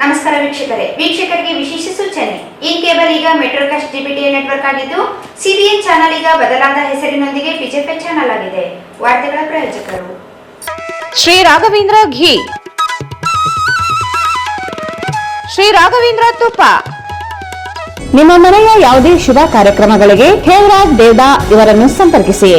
ನಮಸ್ಕಾರ ವೀಕ್ಷಕರಿಗೆ ವಿಶೇಷ ಸೂಚನೆ. ಈ ಕೇಬಲ್ ಈಗ ಮೆಟ್ರೋಕಾಸ್ಟ್ ಡಿಬಿಟಿಎ ನೆಟ್ವರ್ಕ್ ಆಗಿದ್ದು ಸಿಬಿಎನ್ ಚಾನೆಲ್ ಈಗ ಬದಲಾದ ಹೆಸರಿನೊಂದಿಗೆ ಪಿಜೆಪೆ ಚಾನೆಲ್ ಆಗಿದೆ. ವಾರ್ತೆಗಳ ಪ್ರಾಯೋಜಕರು ಶ್ರೀ ರಾಘವೇಂದ್ರ ಘೀ, ಶ್ರೀ ರಾಘವೇಂದ್ರ ತುಪ್ಪ. ನಿಮ್ಮ ಮನೆಯ ಯಾವುದೇ ಶುಭ ಕಾರ್ಯಕ್ರಮಗಳಿಗೆ ಹೇಮರಾಜ್ ದೇವದಾ ಇವರನ್ನು ಸಂಪರ್ಕಿಸಿ.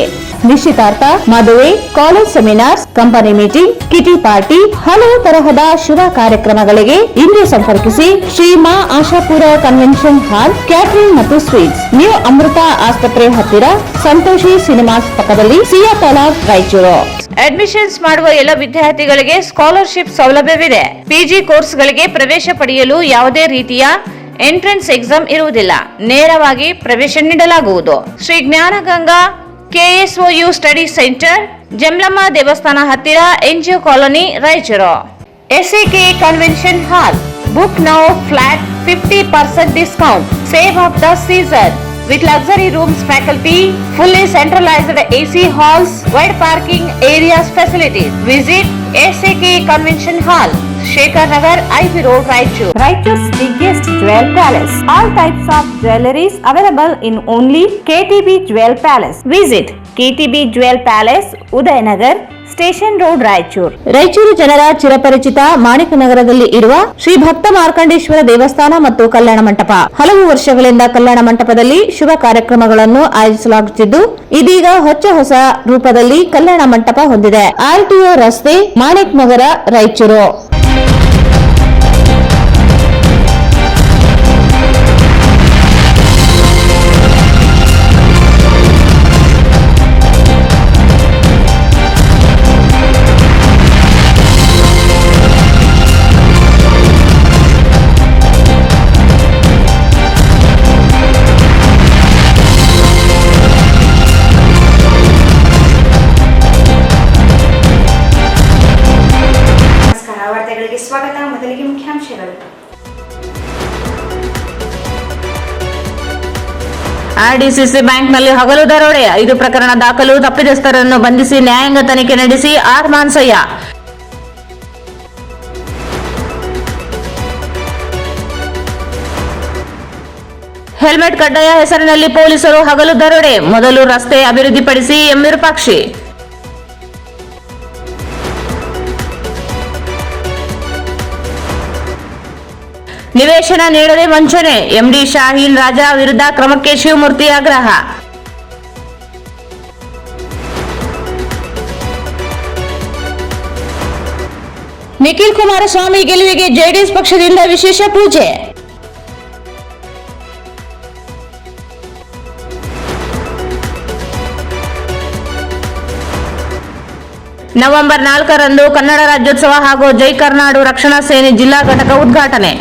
ನಿಶ್ಚಿತಾರ್ಥ, ಮದುವೆ, college seminars, company meeting, ಕಿಟಿ party, ಹಲವು ತರಹದ ಶುಭ ಕಾರ್ಯಕ್ರಮಗಳಿಗೆ ಇಂದು ಸಂಪರ್ಕಿಸಿ. Shri Maa Ashapura convention hall, catering ಮತ್ತು ಸ್ವೀಟ್ಸ್, ನ್ಯೂ ಅಮೃತ ಆಸ್ಪತ್ರೆ ಹತ್ತಿರ, ಸಂತೋಷಿ ಸಿನಿಮಾಸ್ ಪಕ್ಕದಲ್ಲಿ, ಸಿಯಾ ತಲಾಬ್, ರಾಯಚೂರು. ಅಡ್ಮಿಷನ್ಸ್ ಮಾಡುವ ಎಲ್ಲ ವಿದ್ಯಾರ್ಥಿಗಳಿಗೆ ಸ್ಕಾಲರ್ಶಿಪ್ ಸೌಲಭ್ಯವಿದೆ. ಪಿಜಿ ಕೋರ್ಸ್ಗಳಿಗೆ ಪ್ರವೇಶ ಪಡೆಯಲು ಯಾವುದೇ ರೀತಿಯ ಎಂಟ್ರೆನ್ಸ್ ಎಕ್ಸಾಮ್ ಇರುವುದಿಲ್ಲ. ನೇರವಾಗಿ ಪ್ರವೇಶ ನೀಡಲಾಗುವುದು. Shri Jnanaganga KSOU study centre, Jamalamma ದೇವಸ್ಥಾನ ಹತ್ತಿರ, NGO colony, Raichur. SAK convention hall, book now flat 50% discount. Save of the season with luxury rooms, faculty, fully centralized AC halls, wide parking areas, facilities. Visit SAK Convention Hall, Shekhar Nagar, IB Road, Raichur. Raichur's biggest jewel palace. All types of jewelries available in only KTB Jewel Palace. Visit KTB Jewel Palace, Udayanagar, station road, Raichur. Raichur ಜನರ ಚಿರಪರಿಚಿತ ಮಾಣಿಕ ನಗರದಲ್ಲಿ ಇರುವ ಶ್ರೀ ಭಕ್ತ ಮಾರ್ಕಂಡೇಶ್ವರ ದೇವಸ್ಥಾನ ಮತ್ತು ಕಲ್ಯಾಣ ಮಂಟಪ. ಹಲವು ವರ್ಷಗಳಿಂದ ಕಲ್ಯಾಣ ಮಂಟಪದಲ್ಲಿ ಶುಭ ಕಾರ್ಯಕ್ರಮಗಳನ್ನು ಆಯೋಜಿಸಲಾಗುತ್ತಿದ್ದು, ಇದೀಗ ಹೊಸ ರೂಪದಲ್ಲಿ ಕಲ್ಯಾಣ ಮಂಟಪ ಹೊಂದಿದೆ. RTO ರಸ್ತೆ, ಮಾಣಿಕ್ ನಗರ, ರಾಯಚೂರು. ಸ್ವಾಗತ. ಮೊದಲಿಗೆ ಮುಖ್ಯಾಂಶಗಳು. RDCC ಬ್ಯಾಂಕ್ನಲ್ಲಿ ಹಗಲು ದರೋಡೆ, 5 ಪ್ರಕರಣ ದಾಖಲು, ತಪ್ಪಿತಸ್ಥರನ್ನು ಬಂಧಿಸಿ ನ್ಯಾಯಾಂಗ ತನಿಖೆ ನಡೆಸಿ ಆರ್ ಮಾನ್ಸಯ್ಯ. ಹೆಲ್ಮೆಟ್ ಕಡ್ಡಾಯ ಹೆಸರಿನಲ್ಲಿ ಪೊಲೀಸರು ಹಗಲು ದರೋಡೆ, ಮೊದಲು ರಸ್ತೆ ಅಭಿವೃದ್ಧಿಪಡಿಸಿ ಎಂ ವಿರೂಪಾಕ್ಷಿ. ನಿವೇಶನ ನೀಡದೆ ವಂಚನೆ, MD ಶಾಹೀನ್ ರಾಜಾ ವಿರುದ್ಧ ಕ್ರಮಕ್ಕೆ ಶಿವಮೂರ್ತಿ ಆಗ್ರಹ. ನಿಖಿಲ್ ಕುಮಾರಸ್ವಾಮಿ ಗೆಲುವಿಗೆ ಜೆಡಿಎಸ್ ಪಕ್ಷದಿಂದ ವಿಶೇಷ ಪೂಜೆ. ನವೆಂಬರ್ 4ರಂದು ಕನ್ನಡ ರಾಜ್ಯೋತ್ಸವ ಹಾಗೂ ಜೈ ಕರ್ನಾಡು ರಕ್ಷಣಾ ಸೇನೆ ಜಿಲ್ಲಾ ಘಟಕ ಉದ್ಘಾಟನೆ.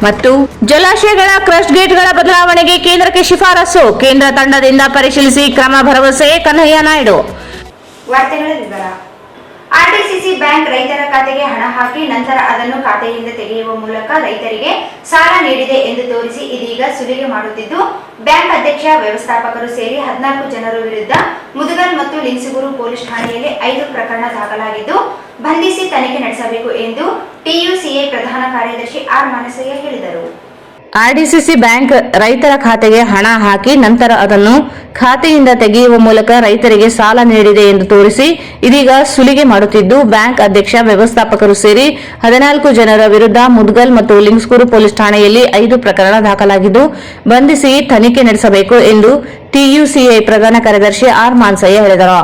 ಮತ್ತು ಜಲಾಶಯಗಳ ಕ್ರಸ್ಟ್ ಗೇಟ್ಗಳ ಬದಲಾವಣೆಗೆ ಕೇಂದ್ರಕ್ಕೆ ಶಿಫಾರಸು, ಕೇಂದ್ರ ತಂಡದಿಂದ ಪರಿಶೀಲಿಸಿ ಕ್ರಮ ಭರವಸೆ, ಕನ್ಹಯ್ಯ ನಾಯ್ಡು. ವಾರ್ತೆಗಳ ವಿವರ. RDCC ಬ್ಯಾಂಕ್ ರೈತರ ಖಾತೆಗೆ ಹಣ ಹಾಕಿ ನಂತರ ಅದನ್ನು ಖಾತೆಯಿಂದ ತೆಗೆಯುವ ಮೂಲಕ ರೈತರಿಗೆ ಸಾಲ ನೀಡಿದೆ ಎಂದು ತೋರಿಸಿ ಇದೀಗ ಸುಲಿಗೆ ಮಾಡುತ್ತಿದ್ದು, ಬ್ಯಾಂಕ್ ಅಧ್ಯಕ್ಷ, ವ್ಯವಸ್ಥಾಪಕರು ಸೇರಿ 14 ಜನರ ವಿರುದ್ಧ ಮುದಗಲ್ ಮತ್ತು ಲಿಂಗಸೂರು ಪೊಲೀಸ್ ಠಾಣೆಯಲ್ಲಿ 5 ಪ್ರಕರಣ ದಾಖಲಾಗಿದ್ದು, ಬಂಧಿಸಿ ತನಿಖೆ ನಡೆಸಬೇಕು ಎಂದು TUCA ಪ್ರಧಾನ ಕಾರ್ಯದರ್ಶಿ ಆರ್ ಮಾನಸಯ್ಯ ಹೇಳಿದರು. RDCC ಬ್ಯಾಂಕ್ ರೈತರ ಖಾತೆಗೆ ಹಣ ಹಾಕಿ ನಂತರ ಅದನ್ನು ಖಾತೆಯಿಂದ ತೆಗೆಯುವ ಮೂಲಕ ರೈತರಿಗೆ ಸಾಲ ನೀಡಿದೆ ಎಂದು ತೋರಿಸಿ ಇದೀಗ ಸುಲಿಗೆ ಮಾಡುತ್ತಿದ್ದು, ಬ್ಯಾಂಕ್ ಅಧ್ಯಕ್ಷ, ವ್ಯವಸ್ಥಾಪಕರು ಸೇರಿ 14 ಜನರ ವಿರುದ್ಧ ಮುದಗಲ್ ಮತ್ತು ಲಿಂಗಸೂರು ಪೊಲೀಸ್ ಠಾಣೆಯಲ್ಲಿ 5 ಪ್ರಕರಣ ದಾಖಲಾಗಿದ್ದು, ಬಂಧಿಸಿ ತನಿಖೆ ನಡೆಸಬೇಕು ಎಂದು TUCA ಪ್ರಧಾನ ಕಾರ್ಯದರ್ಶಿ ಆರ್ ಮಾನಸಯ್ಯ ಹೇಳಿದರು.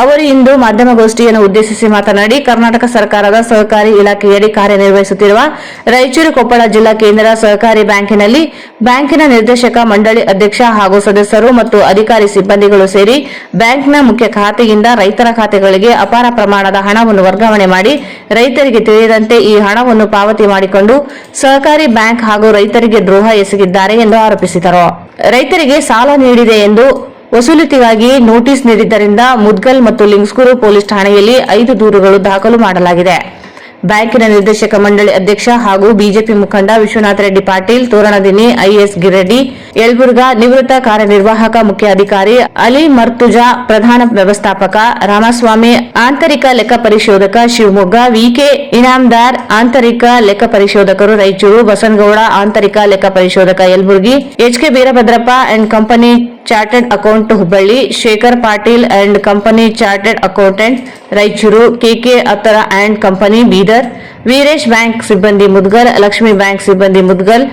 ಅವರು ಇಂದು ಮಾಧ್ಯಮಗೋಷ್ಠಿಯನ್ನು ಉದ್ದೇಶಿಸಿ ಮಾತನಾಡಿ, ಕರ್ನಾಟಕ ಸರ್ಕಾರದ ಸಹಕಾರಿ ಇಲಾಖೆಯಡಿ ಕಾರ್ಯನಿರ್ವಹಿಸುತ್ತಿರುವ ರಾಯಚೂರು ಕೊಪ್ಪಳ ಜಿಲ್ಲಾ ಕೇಂದ್ರ ಸಹಕಾರಿ ಬ್ಯಾಂಕಿನಲ್ಲಿ ಬ್ಯಾಂಕಿನ ನಿರ್ದೇಶಕ ಮಂಡಳಿ ಅಧ್ಯಕ್ಷ ಹಾಗೂ ಸದಸ್ಯರು ಮತ್ತು ಅಧಿಕಾರಿ ಸಿಬ್ಬಂದಿಗಳು ಸೇರಿ ಬ್ಯಾಂಕ್ನ ಮುಖ್ಯ ಖಾತೆಯಿಂದ ರೈತರ ಖಾತೆಗಳಿಗೆ ಅಪಾರ ಪ್ರಮಾಣದ ಹಣವನ್ನು ವರ್ಗಾವಣೆ ಮಾಡಿ ರೈತರಿಗೆ ತಿಳಿಯದಂತೆ ಈ ಹಣವನ್ನು ಪಾವತಿ ಮಾಡಿಕೊಂಡು ಸಹಕಾರಿ ಬ್ಯಾಂಕ್ ಹಾಗೂ ರೈತರಿಗೆ ದ್ರೋಹ ಎಸಗಿದ್ದಾರೆ ಎಂದು ಆರೋಪಿಸಿದರು. ರೈತರಿಗೆ ಸಾಲ ನೀಡಿದೆ ಎಂದು ವಸೂಲಿತಿಗಾಗಿ ನೋಟಿಸ್ ನೀಡಿದ್ದರಿಂದ ಮುದಗಲ್ ಮತ್ತು ಲಿಂಗಸೂರು ಪೊಲೀಸ್ ಠಾಣೆಯಲ್ಲಿ 5 ದೂರುಗಳು ದಾಖಲು ಮಾಡಲಾಗಿದೆ. ಬ್ಯಾಂಕಿನ ನಿರ್ದೇಶಕ ಮಂಡಳಿ ಅಧ್ಯಕ್ಷ ಹಾಗೂ ಬಿಜೆಪಿ ಮುಖಂಡ ವಿಶ್ವನಾಥ ರೆಡ್ಡಿ ಪಾಟೀಲ್, ತೋರಣದಿನ್ನಿ, ಐಎಸ್ ಗಿರೆಡ್ಡಿ, ಯಲಬುರ್ಗಾ, ನಿವೃತ್ತ ಕಾರ್ಯನಿರ್ವಾಹಕ ಮುಖ್ಯ ಅಧಿಕಾರಿ ಅಲಿ ಮರ್ತುಜಾ, ಪ್ರಧಾನ ವ್ಯವಸ್ಥಾಪಕ ರಾಮಸ್ವಾಮಿ, ಆಂತರಿಕ ಲೆಕ್ಕ ಪರಿಶೋಧಕ ಶಿವಮೊಗ್ಗ, ವಿಕೆ ಇನಾಮದಾರ್, ಆಂತರಿಕ ಲೆಕ್ಕ ಪರಿಶೋಧಕರು ರಾಯಚೂರು, ಬಸನಗೌಡ, ಆಂತರಿಕ ಲೆಕ್ಕ ಪರಿಶೋಧಕ Yalaburgi, HK Veerabhadrappa and company chartered account Hubballi, Shekhar Patil and company chartered accountant Raichur, KK Attara and company Bidar, Veeresh bank ಸಿಬ್ಬಂದಿ ಮುದ್ಗಲ್, ಲಕ್ಷ್ಮಿ ಬ್ಯಾಂಕ್ ಸಿಬ್ಬಂದಿ ಮುದ್ಗಲ್,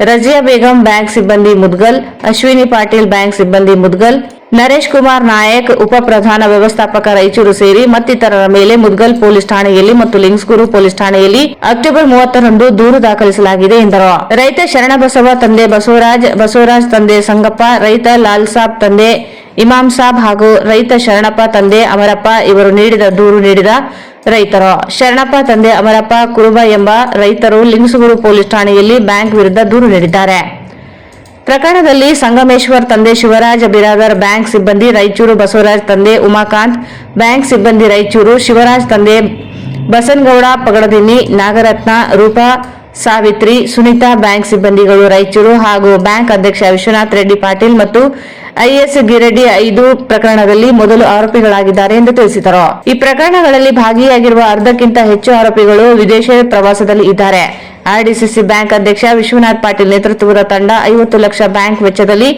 ರಜಿಯಾ ಬೇಗಂ ಬ್ಯಾಂಕ್ ಸಿಬ್ಬಂದಿ ಮುದ್ಗಲ್, ಅಶ್ವಿನಿ ಪಾಟೀಲ್ ಬ್ಯಾಂಕ್ ಸಿಬ್ಬಂದಿ ಮುದ್ಗಲ್, ನರೇಶ್ ಕುಮಾರ್ ನಾಯಕ್ ಉಪ ಪ್ರಧಾನ ವ್ಯವಸ್ಥಾಪಕ ರಾಯಚೂರು ಸೇರಿ ಮತ್ತಿತರರ ಮೇಲೆ ಮುದ್ಗಲ್ ಪೊಲೀಸ್ ಠಾಣೆಯಲ್ಲಿ ಮತ್ತು ಲಿಂಗ್ಸ್ಗೂರು ಪೊಲೀಸ್ ಠಾಣೆಯಲ್ಲಿ ಅಕ್ಟೋಬರ್ 30ರಂದು ದೂರು ದಾಖಲಿಸಲಾಗಿದೆ ಎಂದರು. ರೈತ ಶರಣಬಸವ ತಂದೆ ಬಸವರಾಜ್ ತಂದೆ ಸಂಗಪ್ಪ, ರೈತ ಲಾಲ್ ಸಾಬ್ ತಂದೆ ಇಮಾಮ್ ಸಾಬ್ ಹಾಗೂ ರೈತ ಶರಣಪ್ಪ ತಂದೆ ಅಮರಪ್ಪ ಇವರು ನೀಡಿದ ದೂರು ನೀಡಿದ ರೈತರು ಶರಣಪ್ಪ ತಂದೆ ಅಮರಪ್ಪ ಕುರುಬ ಎಂಬ ರೈತರು ಲಿಂಗ್ಸೂರು ಪೊಲೀಸ್ ಠಾಣೆಯಲ್ಲಿ ಬ್ಯಾಂಕ್ ವಿರುದ್ಧ ದೂರು ನೀಡಿದ್ದಾರೆ. ಪ್ರಕರಣದಲ್ಲಿ ಸಂಗಮೇಶ್ವರ್ ತಂದೆ ಶಿವರಾಜ್ ಬಿರಾದರ್ ಬ್ಯಾಂಕ್ ಸಿಬ್ಬಂದಿ ರಾಯಚೂರು, ಬಸವರಾಜ್ ತಂದೆ ಉಮಾಕಾಂತ್ ಬ್ಯಾಂಕ್ ಸಿಬ್ಬಂದಿ ರಾಯಚೂರು, ಶಿವರಾಜ್ ತಂದೆ ಬಸನಗೌಡ ಪಗಡದಿನ್ನಿ, ನಾಗರತ್ನ, ರೂಪಾ, ಸಾವಿತ್ರಿ, ಸುನೀತಾ ಬ್ಯಾಂಕ್ ಸಿಬ್ಬಂದಿಗಳು ರಾಯಚೂರು ಹಾಗೂ ಬ್ಯಾಂಕ್ ಅಧ್ಯಕ್ಷ ವಿಶ್ವನಾಥ ರೆಡ್ಡಿ ಪಾಟೀಲ್ ಮತ್ತು ಐಎಸ್ ಗಿರೆಡ್ಡಿ 5 ಪ್ರಕರಣದಲ್ಲಿ ಮೊದಲು ಆರೋಪಿಗಳಾಗಿದ್ದಾರೆ ಎಂದು ತಿಳಿಸಿದರು. ಈ ಪ್ರಕರಣಗಳಲ್ಲಿ ಭಾಗಿಯಾಗಿರುವ ಅರ್ಧಕ್ಕಿಂತ ಹೆಚ್ಚು ಆರೋಪಿಗಳು ವಿದೇಶ ಪ್ರವಾಸದಲ್ಲಿ ಇದ್ದಾರೆ. ಆರ್ಡಿಸಿಸಿ ಬ್ಯಾಂಕ್ ಅಧ್ಯಕ್ಷ ವಿಶ್ವನಾಥ್ ಪಾಟೀಲ್ ನೇತೃತ್ವದ ತಂಡ 50 ಲಕ್ಷ ಬ್ಯಾಂಕ್ ವೆಚ್ಚದಲ್ಲಿ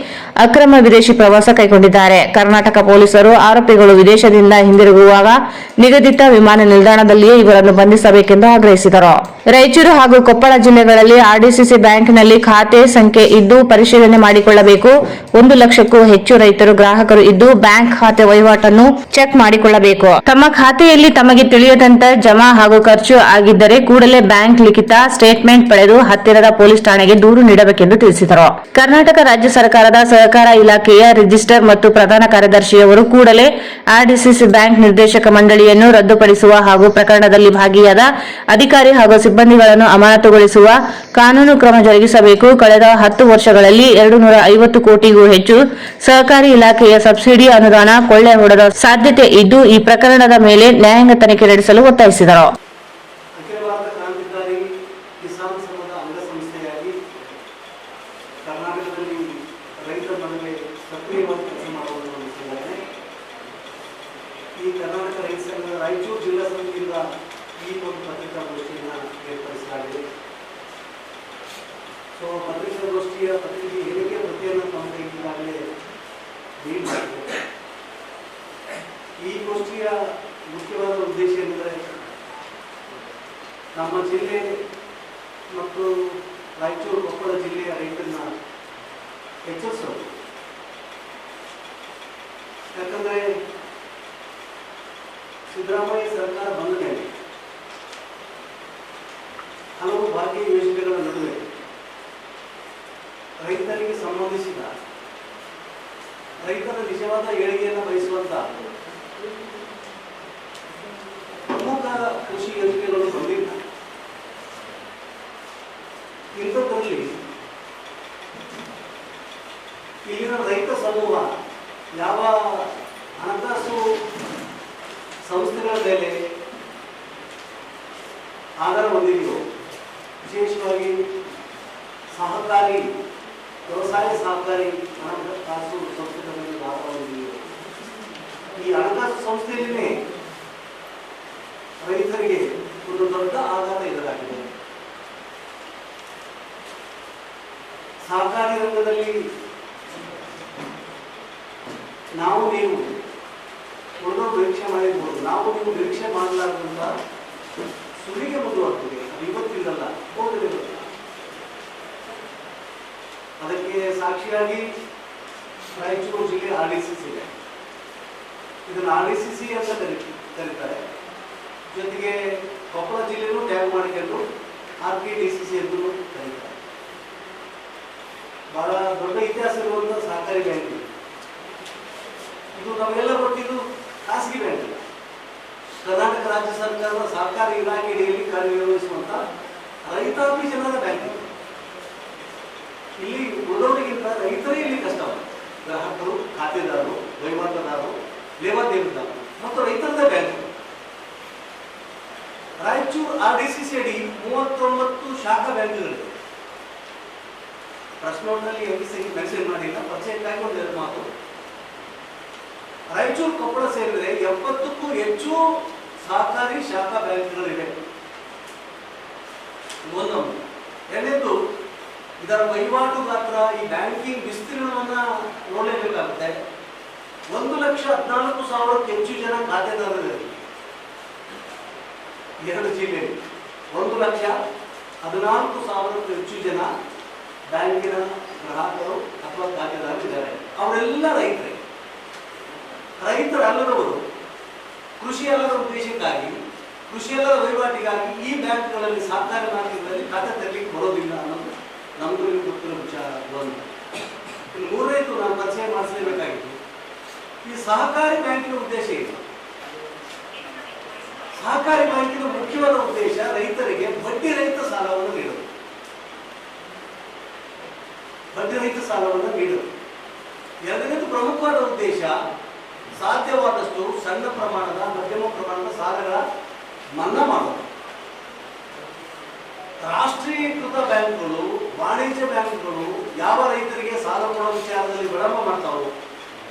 ಅಕ್ರಮ ವಿದೇಶಿ ಪ್ರವಾಸ ಕೈಗೊಂಡಿದ್ದಾರೆ. ಕರ್ನಾಟಕ ಪೊಲೀಸರು ಆರೋಪಿಗಳು ವಿದೇಶದಿಂದ ಹಿಂದಿರುಗುವಾಗ ನಿಗದಿತ ವಿಮಾನ ನಿಲ್ದಾಣದಲ್ಲಿಯೇ ಇವರನ್ನು ಬಂಧಿಸಬೇಕೆಂದು ಆಗ್ರಹಿಸಿದರು. ರಾಯಚೂರು ಹಾಗೂ ಕೊಪ್ಪಳ ಜಿಲ್ಲೆಗಳಲ್ಲಿ ಆರ್ಡಿಸಿಸಿ ಬ್ಯಾಂಕ್ನಲ್ಲಿ ಖಾತೆ ಸಂಖ್ಯೆ ಇದ್ದು ಪರಿಶೀಲನೆ ಮಾಡಿಕೊಳ್ಳಬೇಕು. 1 ಲಕ್ಷಕ್ಕೂ ಹೆಚ್ಚು ರೈತರು ಗ್ರಾಹಕರು ಇದ್ದು ಬ್ಯಾಂಕ್ ಖಾತೆ ವಹಿವಾಟನ್ನು ಚೆಕ್ ಮಾಡಿಕೊಳ್ಳಬೇಕು. ತಮ್ಮ ಖಾತೆಯಲ್ಲಿ ತಮಗೆ ತಿಳಿಯದಂತೆ ಜಮಾ ಹಾಗೂ ಖರ್ಚು ಆಗಿದ್ದರೆ ಕೂಡಲೇ ಬ್ಯಾಂಕ್ ಲಿಖಿತ ಸ್ಟೇಟ್ಮೆಂಟ್ ಪಡೆದು ಹತ್ತಿರದ ಪೊಲೀಸ್ ಠಾಣೆಗೆ ದೂರು ನೀಡಬೇಕೆಂದು ತಿಳಿಸಿದರು. ಕರ್ನಾಟಕ ರಾಜ್ಯ ಸರ್ಕಾರದ ಸಹಕಾರ ಇಲಾಖೆಯ ರಿಜಿಸ್ಟರ್ ಮತ್ತು ಪ್ರಧಾನ ಕಾರ್ಯದರ್ಶಿಯವರು ಕೂಡಲೇ ಆರ್ಡಿಸಿಸಿ ಬ್ಯಾಂಕ್ ನಿರ್ದೇಶಕ ಮಂಡಳಿಯನ್ನು ರದ್ದುಪಡಿಸುವ ಹಾಗೂ ಪ್ರಕರಣದಲ್ಲಿ ಭಾಗಿಯಾದ ಅಧಿಕಾರಿ ಹಾಗೂ ಸಿಬ್ಬಂದಿಗಳನ್ನು ಅಮಾನತುಗೊಳಿಸುವ ಕಾನೂನು ಕ್ರಮ ಜರುಗಿಸಬೇಕು. ಕಳೆದ 10 ವರ್ಷಗಳಲ್ಲಿ 250 ಕೋಟಿಗೂ ಹೆಚ್ಚು ಸಹಕಾರಿ ಇಲಾಖೆಯ ಸಬ್ಸಿಡಿ ಅನುದಾನ ಕೊಳ್ಳೆ ಹೊಡೆದ ಸಾಧ್ಯತೆ ಇದ್ದು ಈ ಪ್ರಕರಣದ ಮೇಲೆ ನ್ಯಾಯಾಂಗ ತನಿಖೆ ನಡೆಸಲು ಒತ್ತಾಯಿಸಿದರು. ಅಖಿಲ ಭಾರತ ಕ್ರಾಂತಿಕಾರಿ ಕಿಸಾನ್ ಸಂಘದ ಅಂಗಸಂಸ್ಥೆಯಾಗಿ ಕರ್ನಾಟಕದಲ್ಲಿ ರೈತರ ನಡುವೆ ಸಕ್ರಿಯವಾಗಿ ಕೆಲಸ ಮಾಡುವುದನ್ನು ನಡೆಸಿದ್ದಾರೆ. ಈ ಕರ್ನಾಟಕ ರೈತ ಸಂಘದ ರಾಯಚೂರು ಜಿಲ್ಲಾ ಸಮಿತಿಯಿಂದ ಈ ಒಂದು ಪತ್ರಿಕಾಗೋಷ್ಠಿಯನ್ನು ಏರ್ಪಡಿಸಲಾಗಿದೆ. ಸೊ ಪತ್ರಿಕಾಗೋಷ್ಠಿಯ ಪತ್ರಿಕೆ ಹೇಳಿಕೆ ಪ್ರತಿಯನ್ನು ನಮ್ಮ ಈಗಾಗಲೇ ನೀಡಲಾಗಿದೆ. ಈ ಗೋಷ್ಠಿಯ ಮುಖ್ಯವಾದ ಉದ್ದೇಶ ಎಂದರೆ ನಮ್ಮ ಜಿಲ್ಲೆ ಮತ್ತು ರಾಯಚೂರು ಕೊಪ್ಪಳ ಜಿಲ್ಲೆಯ ರೈತರನ್ನ ಎಚ್ಚರಿಸೋದು. ಯಾಕಂದರೆ ಸಿದ್ದರಾಮಯ್ಯ ಸರ್ಕಾರ ಬಂದ ಮೇಲೆ ಹಲವು ಭಾಗ್ಯ ಯೋಜನೆಗಳ ನಡುವೆ ರೈತರಿಗೆ ಸಂಬಂಧಿಸಿದ ರೈತರ ನಿಜವಾದ ಏಳಿಗೆಯನ್ನು ಬಯಸುವಂತ ಪ್ರಮುಖ ಕೃಷಿ ಯೋಜನೆಗಳು ಬಂದಿಲ್ಲ. ಇಂಥದ್ರಲ್ಲಿ ಇಲ್ಲಿನ ರೈತ ಸಮೂಹ ಯಾವ ಹಣಕಾಸು ಸಂಸ್ಥೆಗಳ ಮೇಲೆ ಆಧಾರ ಹೊಂದಿದೆಯೋ, ವಿಶೇಷವಾಗಿ ಸಹಕಾರಿ ವ್ಯವಸಾಯ ಸಹಕಾರಿ ಹಣಕಾಸು ಸಂಸ್ಥೆಗಳ ಮೇಲೆ ಆಧಾರ ಹೊಂದಿದೆಯೋ, ಈ ಹಣಕಾಸು ಸಂಸ್ಥೆಯಲ್ಲಿನೇ ರೈತರಿಗೆ ಒಂದು ದೊಡ್ಡ ಆಘಾತ ಎದುರಾಗಿದೆ. ಸಹಕಾರಿ ರಂಗದಲ್ಲಿ ನಾವು ನೀವು ಒಂದೊಂದು ನಿರೀಕ್ಷೆ ಮಾಡಿರ್ಬೋದು, ನಾವು ನೀವು ನಿರೀಕ್ಷೆ ಮಾಡಲಾರ್ದಂತ ಸುಲಿಗೆ ಮುಂದುವರ್ತದೆ. ಅದು ಇವತ್ತಿಲ್ಲಲ್ಲ, ಹೋಗಲಿಲ್ಲ. ಅದಕ್ಕೆ ಸಾಕ್ಷಿಯಾಗಿ ರಾಯಚೂರು ಜಿಲ್ಲೆ ಆರ್ಡಿಸಿಸಿ ಇದೆ. ಇದನ್ನು ಆರ್ಡಿಸಿಸಿ ಅಂತ ಕರೀತಾರೆ. ಜೊತೆಗೆ ಕೊಪ್ಪಳ ಜಿಲ್ಲೆನೂ ಟ್ಯಾಗ್ ಮಾಡಿಕೊಂಡು RPDCC ಎಂದು ಕರೀತಾರೆ. ಬಹಳ ದೊಡ್ಡ ಇತಿಹಾಸ ಇರುವಂತಹ ಸಹಕಾರಿ ಬ್ಯಾಂಕ್ ಇದು. ನಮಗೆಲ್ಲ ಗೊತ್ತಿದ್ದು ಖಾಸಗಿ ಬ್ಯಾಂಕ್. ಕರ್ನಾಟಕ ರಾಜ್ಯ ಸರ್ಕಾರದ ಸಹಕಾರಿ ಇಲಾಖೆ ಅಡಿಯಲ್ಲಿ ಕಾರ್ಯನಿರ್ವಹಿಸುವಂತ ರೈತಾಪಿ ಜನರ ಬ್ಯಾಂಕ್. ಇಲ್ಲಿ ಉಳಿದವರಿಗಿಂತ ರೈತರೇ ಇಲ್ಲಿ ಕಷ್ಟವಾಗಿದೆ. ಗ್ರಾಹಕರು, ಖಾತೆದಾರರು, ವಹಿವಾಟುದಾರರು, ಲೇವಾದೇವಿದಾರರು ಮತ್ತು ರೈತರದೇ ಬ್ಯಾಂಕ್. ರಾಯಚೂರು RDCC ಅಡಿ 39 ಶಾಖಾ ಬ್ಯಾಂಕ್ಗಳಿವೆ. ಪ್ರೆಸ್ ನೋಟ್ನಲ್ಲಿ ಮೆನ್ಷನ್ ಮಾಡಿಲ್ಲ, ಪರಿಚಯಕ್ಕಾಗಿ ಒಂದೆರಡು ಮಾತು. ರಾಯಚೂರು ಕೊಪ್ಪಳ ಸೇರಿದರೆ 70ಕ್ಕೂ ಹೆಚ್ಚು ಸಹಕಾರಿ ಶಾಖಾ ಬ್ಯಾಂಕ್ಗಳಿವೆ. ಒಂದೊಂದು. ಎರಡನೇದು, ಇದರ ವಹಿವಾಟು ಗಾತ್ರ, ಈ ಬ್ಯಾಂಕಿಂಗ್ ವಿಸ್ತೀರ್ಣವನ್ನ ನೋಡಲೇಬೇಕಾಗುತ್ತೆ. 1,14,000ಕ್ಕೂ ಹೆಚ್ಚು ಜನ ಖಾತೆದಾರರಿದ್ದಾರೆ. 2 ಜಿಲ್ಲೆಯಲ್ಲಿ 1,14,000ಕ್ಕೂ ಹೆಚ್ಚು ಜನ ಬ್ಯಾಂಕಿನ ಗ್ರಾಹಕರು ಅಥವಾ ಖಾತೆದಾರರಿದ್ದಾರೆ. ಅವರೆಲ್ಲ ರೈತರಲ್ಲದವರು ಕೃಷಿ ಅಲ್ಲದ ಉದ್ದೇಶಕ್ಕಾಗಿ, ಕೃಷಿ ಅಲ್ಲದ ವಹಿವಾಟಿಗಾಗಿ ಈ ಬ್ಯಾಂಕ್ಗಳಲ್ಲಿ, ಸಹಕಾರಿ ಬ್ಯಾಂಕ್ಗಳಲ್ಲಿ ಖಾತೆ ತೆರಲಿಕ್ಕೆ ಬರೋದಿಲ್ಲ ಅನ್ನೋದು ನಮಗೂ ಗೊತ್ತಿರೋ ವಿಚಾರ. ಒಂದು ಇನ್ನು ಮೂರನೇದು ನಾನು ಪರಿಚಯ ಮಾಡಿಸಲೇಬೇಕಾಗಿತ್ತು. ಈ ಸಹಕಾರಿ ಬ್ಯಾಂಕಿನ ಉದ್ದೇಶ ಏನು? ಸಹಕಾರಿ ಬ್ಯಾಂಕಿನ ಮುಖ್ಯವಾದ ಉದ್ದೇಶ ರೈತರಿಗೆ ಬಡ್ಡಿ ರಹಿತ ಸಾಲವನ್ನು ನೀಡುವುದು. ಬಡ್ಡಿ ರಹಿತ ಸಾಲವನ್ನು ನೀಡುವುದು. ಎರಡನೇದು ಪ್ರಮುಖವಾದ ಉದ್ದೇಶ, ಸಾಧ್ಯವಾದಷ್ಟು ಸಣ್ಣ ಪ್ರಮಾಣದ, ಮಧ್ಯಮ ಪ್ರಮಾಣದ ಸಾಲಗಳ ಮನ್ನಾ ಮಾಡುವುದು. ರಾಷ್ಟ್ರೀಕೃತ ಬ್ಯಾಂಕ್ಗಳು, ವಾಣಿಜ್ಯ ಬ್ಯಾಂಕ್ಗಳು ಯಾವ ರೈತರಿಗೆ ಸಾಲ ಕೊಡುವ ವಿಚಾರದಲ್ಲಿ ವಿಳಂಬ ಮಾಡ್ತಾವೋ,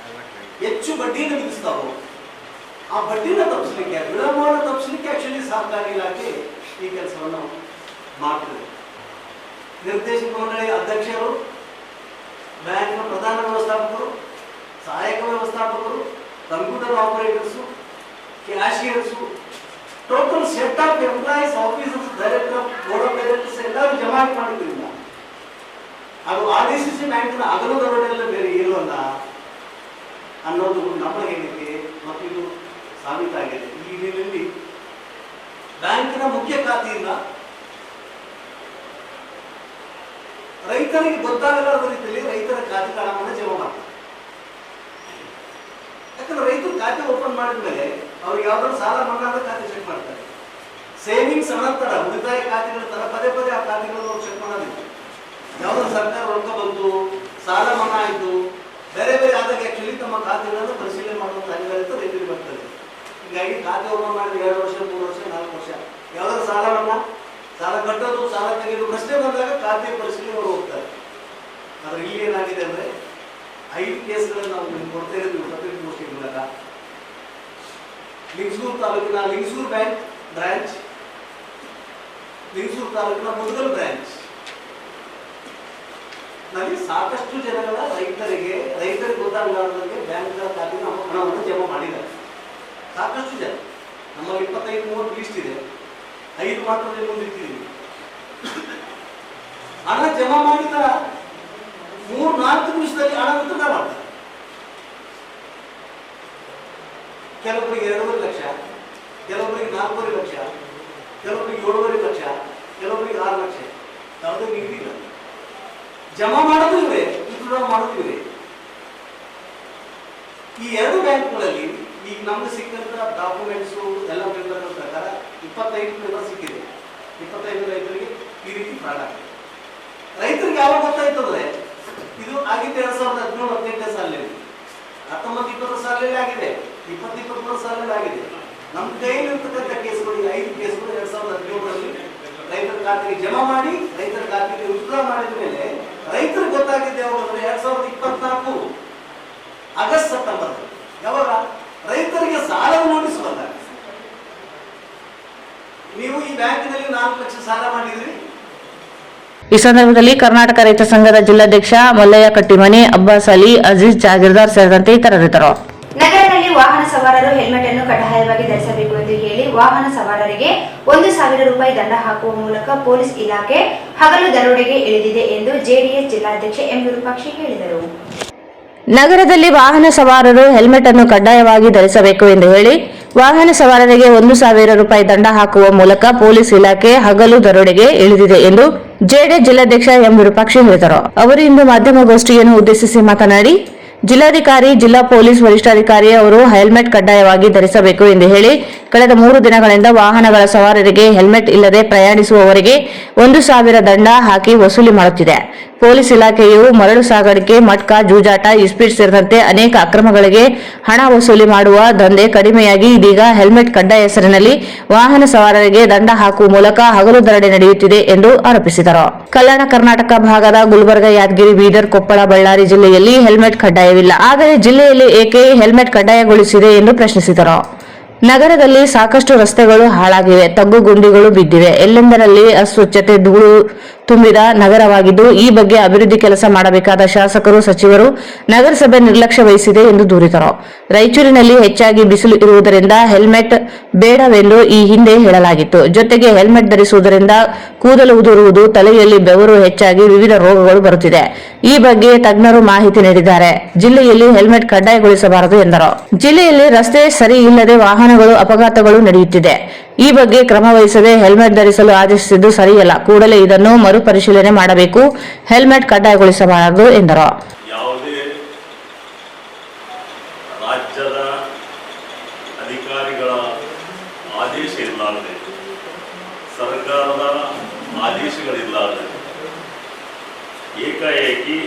ಹೆಚ್ಚು ಬಡ್ಡಿಯನ್ನು ವಿಧಿಸ್ತಾವೋ, ಆ ಬಡ್ಡಿನ ತಪ್ಪಿಸಲಿಕ್ಕೆ, ವಿಳಂಬವನ್ನು ತಪ್ಪಿಸಲಿಕ್ಕೆ ಆಕ್ಚುಲಿ ಸಹಕಾರಿ ಇಲಾಖೆ ಈ ಕೆಲಸವನ್ನು ಮಾಡ್ತದೆ. ನಿರ್ದೇಶಕ ಮಂಡಳಿ ಅಧ್ಯಕ್ಷರು, ಬ್ಯಾಂಕ್ನ ಪ್ರಧಾನ ವ್ಯವಸ್ಥಾಪಕರು, ಸಹಾಯಕ ವ್ಯವಸ್ಥಾಪಕರು, computer operators, cashiers, total set of employees, officers, director, board of directors ಎಲ್ಲರೂ ಜಮಾವಣೆ ಮಾಡಿದ್ರಿಂದ ಅದು RDCC ಬ್ಯಾಂಕಿನ ಅಗಲು ದರೋಡೆಯಲ್ಲ ಬೇರೆ ಇರುವಲ್ಲ ಅನ್ನೋದು ನಮ್ಮ ಹೇಳಿಕೆ ಮತ್ತು ಇದು ಸಾಬೀತಾಗಿದೆ. ಈ ನಿಟ್ಟಿನಲ್ಲಿ ಬ್ಯಾಂಕಿನ ಮುಖ್ಯ ಖಾತೆಯಿಂದ ರೈತರಿಗೆ ಗೊತ್ತಾಗಲಾರದ ರೀತಿಯಲ್ಲಿ ರೈತರ ಖಾತೆಗೆ ಹಣವನ್ನು ಜಮಾ ಮಾಡ್ತಾರೆ. ಯಾಕಂದ್ರೆ ರೈತರು ಖಾತೆ ಓಪನ್ ಮಾಡಿದ ಮೇಲೆ ಅವ್ರಿಗೆ ಯಾವ್ದಾದ್ರು ಸಾಲ ಮನ್ನಾದ ಖಾತೆ ಚೆಕ್ ಮಾಡ್ತಾರೆ. ಸೇವಿಂಗ್ಸ್ ಹಣ ತರ, ಉಳಿತಾಯ ಖಾತೆಗಳ ತರ ಪದೇ ಪದೇ ಆ ಖಾತೆಗಳನ್ನು ಚೆಕ್ ಮಾಡೋದಿಲ್ಲ. ಯಾವ್ದಾದ್ರು ಸರ್ಕಾರ ರೊಕ್ಕ ಬಂತು, ಸಾಲ ಮನ್ನಾ ಆಯಿತು, ಬೇರೆ ಬೇರೆ ಆದಾಗ ಆಕ್ಚುಲಿ ತಮ್ಮ ಖಾತೆಗಳನ್ನು ಪರಿಶೀಲನೆ ಮಾಡುವಂತ ಅನಿವಾರ್ಯತೆ ರೈತರಿಗೆ ಬರ್ತದೆ. ಹೀಗಾಗಿ ಖಾತೆ ಓಪನ್ ಮಾಡಿದ 2 ವರ್ಷ, 3 ವರ್ಷ, 4 ವರ್ಷ ಯಾವ್ದಾದ್ರು ಸಾಲ ಮನ್ನಾ, ಸಾಲ ಕಟ್ಟೋದು, ಸಾಲ ತೆಗೆದು ಪ್ರಶ್ನೆ ಬಂದಾಗ ಖಾತೆ ಪರಿಶೀಲನೆ ಅವರು ಹೋಗ್ತಾರೆ. ಆದ್ರೆ ಇಲ್ಲಿ ಏನಾಗಿದೆ ಅಂದ್ರೆ 5 ಕೇಸ್ಗಳನ್ನು ನಾವು ನಿಮ್ಗೆ ಕೊಡ್ತಾ ಇದ್ದೀವಿ ಪತ್ರಿಕಾಗೋಷ್ಠಿ ಮೂಲಕ. ಲಿಂಗಸೂರು ತಾಲೂಕಿನ ಲಿಂಗಸೂರು ಬ್ಯಾಂಕ್ ಬ್ರಾಂಚ್, ಲಿಂಗಸೂರು ತಾಲೂಕಿನ ಮುದಗಲ್ ಬ್ರಾಂಚ್ ನಲ್ಲಿ ಸಾಕಷ್ಟು ಜನಗಳ ರೈತರಿಗೆ ಗೊತ್ತಾಗಲಾರದಂಗೆ ಬ್ಯಾಂಕ್ಗಳ ಖಾತೆಗೆ ಹಣವನ್ನು ಜಮಾ ಮಾಡಿದ್ದಾರೆ. ಸಾಕಷ್ಟು ಜನ, ನಮ್ಮಲ್ಲಿ 25-30 ಲಿಸ್ಟ್ ಇದೆ, 5 ಮಾತ್ರ ಮುಂದಿಟ್ಟಿದ್ದೀವಿ. ಹಣ ಜಮಾ ಮಾಡಿದ 3-4 ನಿಮಿಷದಲ್ಲಿ ಹಣ ವಿತರಣೆ ಮಾಡ್ತಾರೆ. ಕೆಲವೊಬ್ಬರಿಗೆ 2.5 ಲಕ್ಷ, ಕೆಲವೊಬ್ಬರಿಗೆ 4.5 ಲಕ್ಷ, ಕೆಲವೊಬ್ಬರಿಗೆ 7.5 ಲಕ್ಷ, ಕೆಲವೊಬ್ಬರಿಗೆ 6 ಲಕ್ಷ. ಯಾವುದೇ ನಿಗದಿಲ್ಲ. ಜಮಾ ಮಾಡೋದು ಇವರೇ, ವಿತ್ಡ್ರಾ ಮಾಡೋದು ಇವರೇ. ಈ 2 ಬ್ಯಾಂಕ್ಗಳಲ್ಲಿ ಈಗ ನಮ್ಗೆ ಸಿಕ್ಕಂತ ಡಾಕ್ಯುಮೆಂಟ್ಸು ಎಲ್ಲ ಪೇಪರ್ಗಳ ಪ್ರಕಾರ 25 ಪೇಪರ್ ಸಿಕ್ಕಿದೆ. 25 ರೈತರಿಗೆ ಈ ರೀತಿ ಫ್ರಾಡ್ ಆಗಿದೆ. ರೈತರಿಗೆ ಯಾವಾಗ ಗೊತ್ತಾಯ್ತು ಅಂದ್ರೆ ಇದು ಆಗಿದ್ದು 2017-18 ಸಾಲಿನಲ್ಲಿ, 19-20 ಸಾಲಿನಲ್ಲಿ ಆಗಿದೆ, 20-23 ಸಾಲಿನಲ್ಲಿ ಆಗಿದೆ. ನಮ್ಮ ಕೈಯಲ್ಲಿ ಇರ್ತಕ್ಕಂಥ ಕೇಸ್ಗಳು, 5 ಕೇಸ್ಗಳು 2017ರಲ್ಲಿ ರೈತರ ಖಾತೆಗೆ ಜಮಾ ಮಾಡಿ, ರೈತರ ಖಾತೆಗೆ ವಿತ್ಡ್ರಾ ಮಾಡಿದ ಮೇಲೆ ರೈತರಿಗೆ ಗೊತ್ತಾಗಿದ್ದೆ ಯಾವಾಗಂದ್ರೆ 2024 ಆಗಸ್ಟ್ ಸೆಪ್ಟೆಂಬರ್. ಯಾವಾಗ ರೈತರಿಗೆ ಸಾಲ ನೋಟಿಸ್ ಬಂದಾಗ, ನೀವು ಈ ಬ್ಯಾಂಕಿನಲ್ಲಿ 4 ಲಕ್ಷ ಸಾಲ ಮಾಡಿದ್ರಿ. ಈ ಸಂದರ್ಭದಲ್ಲಿ ಕರ್ನಾಟಕ ರೈತ ಸಂಘದ ಜಿಲ್ಲಾಧ್ಯಕ್ಷ ಮಲ್ಲಯ್ಯ ಕಟ್ಟಿಮನಿ, ಅಬ್ಬಾಸ್ ಅಲಿ, ಅಜೀಜ್ ಜಾಗೀರ್ದಾರ್ ಸೇರಿದಂತೆ ಇತರರಿದ್ದರು. ನಗರದಲ್ಲಿ ವಾಹನ ಸವಾರರು ಹೆಲ್ಮೆಟ್ ಅನ್ನು ಕಡ್ಡಾಯವಾಗಿ ಧರಿಸಬೇಕು ಎಂದು ಹೇಳಿ ವಾಹನ ಸವಾರರಿಗೆ 1,000 ರೂಪಾಯಿ ದಂಡ ಹಾಕುವ ಮೂಲಕ ಪೊಲೀಸ್ ಇಲಾಖೆ ಹಗಲು ದರೋಡೆಗೆ ಇಳಿದಿದೆ ಎಂದು ಜೆಡಿಎಸ್ ಜಿಲ್ಲಾಧ್ಯಕ್ಷ ಎಂ ವಿರೂಪಾಕ್ಷಿ ಹೇಳಿದರು. ನಗರದಲ್ಲಿ ವಾಹನ ಸವಾರರು ಹೆಲ್ಮೆಟ್ ಅನ್ನು ಕಡ್ಡಾಯವಾಗಿ ಧರಿಸಬೇಕು ಎಂದು ಹೇಳಿ ವಾಹನ ಸವಾರರಿಗೆ 1,000 ರೂಪಾಯಿ ದಂಡ ಹಾಕುವ ಮೂಲಕ ಪೊಲೀಸ್ ಇಲಾಖೆ ಹಗಲು ದರೋಡೆಗೆ ಇಳಿದಿದೆ ಎಂದು ಜೆಡಿಎಸ್ ಜಿಲ್ಲಾಧ್ಯಕ್ಷ ಎಂ ವಿರೂಪಾಕ್ಷಿ ಹೇಳಿದರು. ಅವರು ಇಂದು ಮಾಧ್ಯಮಗೋಷ್ಠಿಯನ್ನು ಉದ್ದೇಶಿಸಿ ಮಾತನಾಡಿ, ಜಿಲ್ಲಾಧಿಕಾರಿ, ಜಿಲ್ಲಾ ಪೊಲೀಸ್ ವರಿಷ್ಠಾಧಿಕಾರಿ ಅವರು ಹೆಲ್ಮೆಟ್ ಕಡ್ಡಾಯವಾಗಿ ಧರಿಸಬೇಕು ಎಂದು ಹೇಳಿ ಕಳೆದ 3 ದಿನಗಳಿಂದ ವಾಹನಗಳ ಸವಾರರಿಗೆ ಹೆಲ್ಮೆಟ್ ಇಲ್ಲದೆ ಪ್ರಯಾಣಿಸುವವರಿಗೆ 1,000 ದಂಡ ಹಾಕಿ ವಸೂಲಿ ಮಾಡುತ್ತಿದೆ. ಪೊಲೀಸ್ ಇಲಾಖೆಯು ಮರಳು ಸಾಗಾಣಿಕೆ, ಮಟ್ಕಾ, ಜೂಜಾಟ, ಇಸ್ಪೀಟ್ ಸೇರಿದಂತೆ ಅನೇಕ ಅಕ್ರಮಗಳಿಗೆ ಹಣ ವಸೂಲಿ ಮಾಡುವ ದಂಧೆ ಕಡಿಮೆಯಾಗಿ ಇದೀಗ ಹೆಲ್ಮೆಟ್ ಕಡ್ಡಾಯ ಹೆಸರಿನಲ್ಲಿ ವಾಹನ ಸವಾರರಿಗೆ ದಂಡ ಹಾಕುವ ಮೂಲಕ ಹಗಲು ದರೋಡೆ ನಡೆಯುತ್ತಿದೆ ಎಂದು ಆರೋಪಿಸಿದರು. ಕಲ್ಯಾಣ ಕರ್ನಾಟಕ ಭಾಗದ ಗುಲ್ಬರ್ಗ, ಯಾದಗಿರಿ, ಬೀದರ್, ಕೊಪ್ಪಳ, ಬಳ್ಳಾರಿ ಜಿಲ್ಲೆಯಲ್ಲಿ ಹೆಲ್ಮೆಟ್ ಕಡ್ಡಾಯವಿಲ್ಲ. ಆದರೆ ಜಿಲ್ಲೆಯಲ್ಲಿ ಏಕೆ ಹೆಲ್ಮೆಟ್ ಕಡ್ಡಾಯಗೊಳಿಸಿದೆ ಎಂದು ಪ್ರಶ್ನಿಸಿದರು. ನಗರದಲ್ಲಿ ಸಾಕಷ್ಟು ರಸ್ತೆಗಳು ಹಾಳಾಗಿವೆ, ತಗ್ಗು ಗುಂಡಿಗಳು ಬಿದ್ದಿವೆ, ಎಲ್ಲೆಂದರಲ್ಲಿ ಅಸ್ವಚ್ಛತೆ, ಧೂಳು ತುಂಬಿದ ನಗರವಾಗಿದ್ದು ಈ ಬಗ್ಗೆ ಅಭಿವೃದ್ಧಿ ಕೆಲಸ ಮಾಡಬೇಕಾದ ಶಾಸಕರು, ಸಚಿವರು, ನಗರಸಭೆ ನಿರ್ಲಕ್ಷ್ಯ ವಹಿಸಿದೆ ಎಂದು ದೂರಿದರು. ರಾಯಚೂರಿನಲ್ಲಿ ಹೆಚ್ಚಾಗಿ ಬಿಸಿಲು ಇರುವುದರಿಂದ ಹೆಲ್ಮೆಟ್ ಬೇಡವೆಂದು ಈ ಹಿಂದೆ ಹೇಳಲಾಗಿತ್ತು. ಜೊತೆಗೆ ಹೆಲ್ಮೆಟ್ ಧರಿಸುವುದರಿಂದ ಕೂದಲು ಉದುರುವುದು, ತಲೆಯಲ್ಲಿ ಬೆವರು ಹೆಚ್ಚಾಗಿ ವಿವಿಧ ರೋಗಗಳು ಬರುತ್ತಿದೆ. ಈ ಬಗ್ಗೆ ತಜ್ಞರು ಮಾಹಿತಿ ನೀಡಿದ್ದಾರೆ. ಜಿಲ್ಲೆಯಲ್ಲಿ ಹೆಲ್ಮೆಟ್ ಕಡ್ಡಾಯಗೊಳಿಸಬಾರದು ಎಂದರು. ಜಿಲ್ಲೆಯಲ್ಲಿ ರಸ್ತೆ ಸರಿ ಇಲ್ಲದೆ ವಾಹನಗಳು ಅಪಘಾತಗಳು ನಡೆಯುತ್ತಿದೆ. ಈ ಬಗ್ಗೆ ಕ್ರಮ ವಹಿಸದೆ ಹೆಲ್ಮೆಟ್ ಧರಿಸಲು ಆದೇಶಿಸಿದ್ದು ಸರಿಯಲ್ಲ. ಕೂಡಲೇ ಇದನ್ನು ಮರುಪರಿಶೀಲನೆ ಮಾಡಬೇಕು. ಹೆಲ್ಮೆಟ್ ಕಡ್ಡಾಯಗೊಳಿಸಬಾರದು ಎಂದರು. ಯಾವುದೇ ರಾಜ್ಯದ ಅಧಿಕಾರಿಗಳ ಆದೇಶ ಇರಲಾರದೆ, ಸರ್ಕಾರದ ಆದೇಶಗಳಿರಲಾರದೆ ಏಕಾಏಕಿ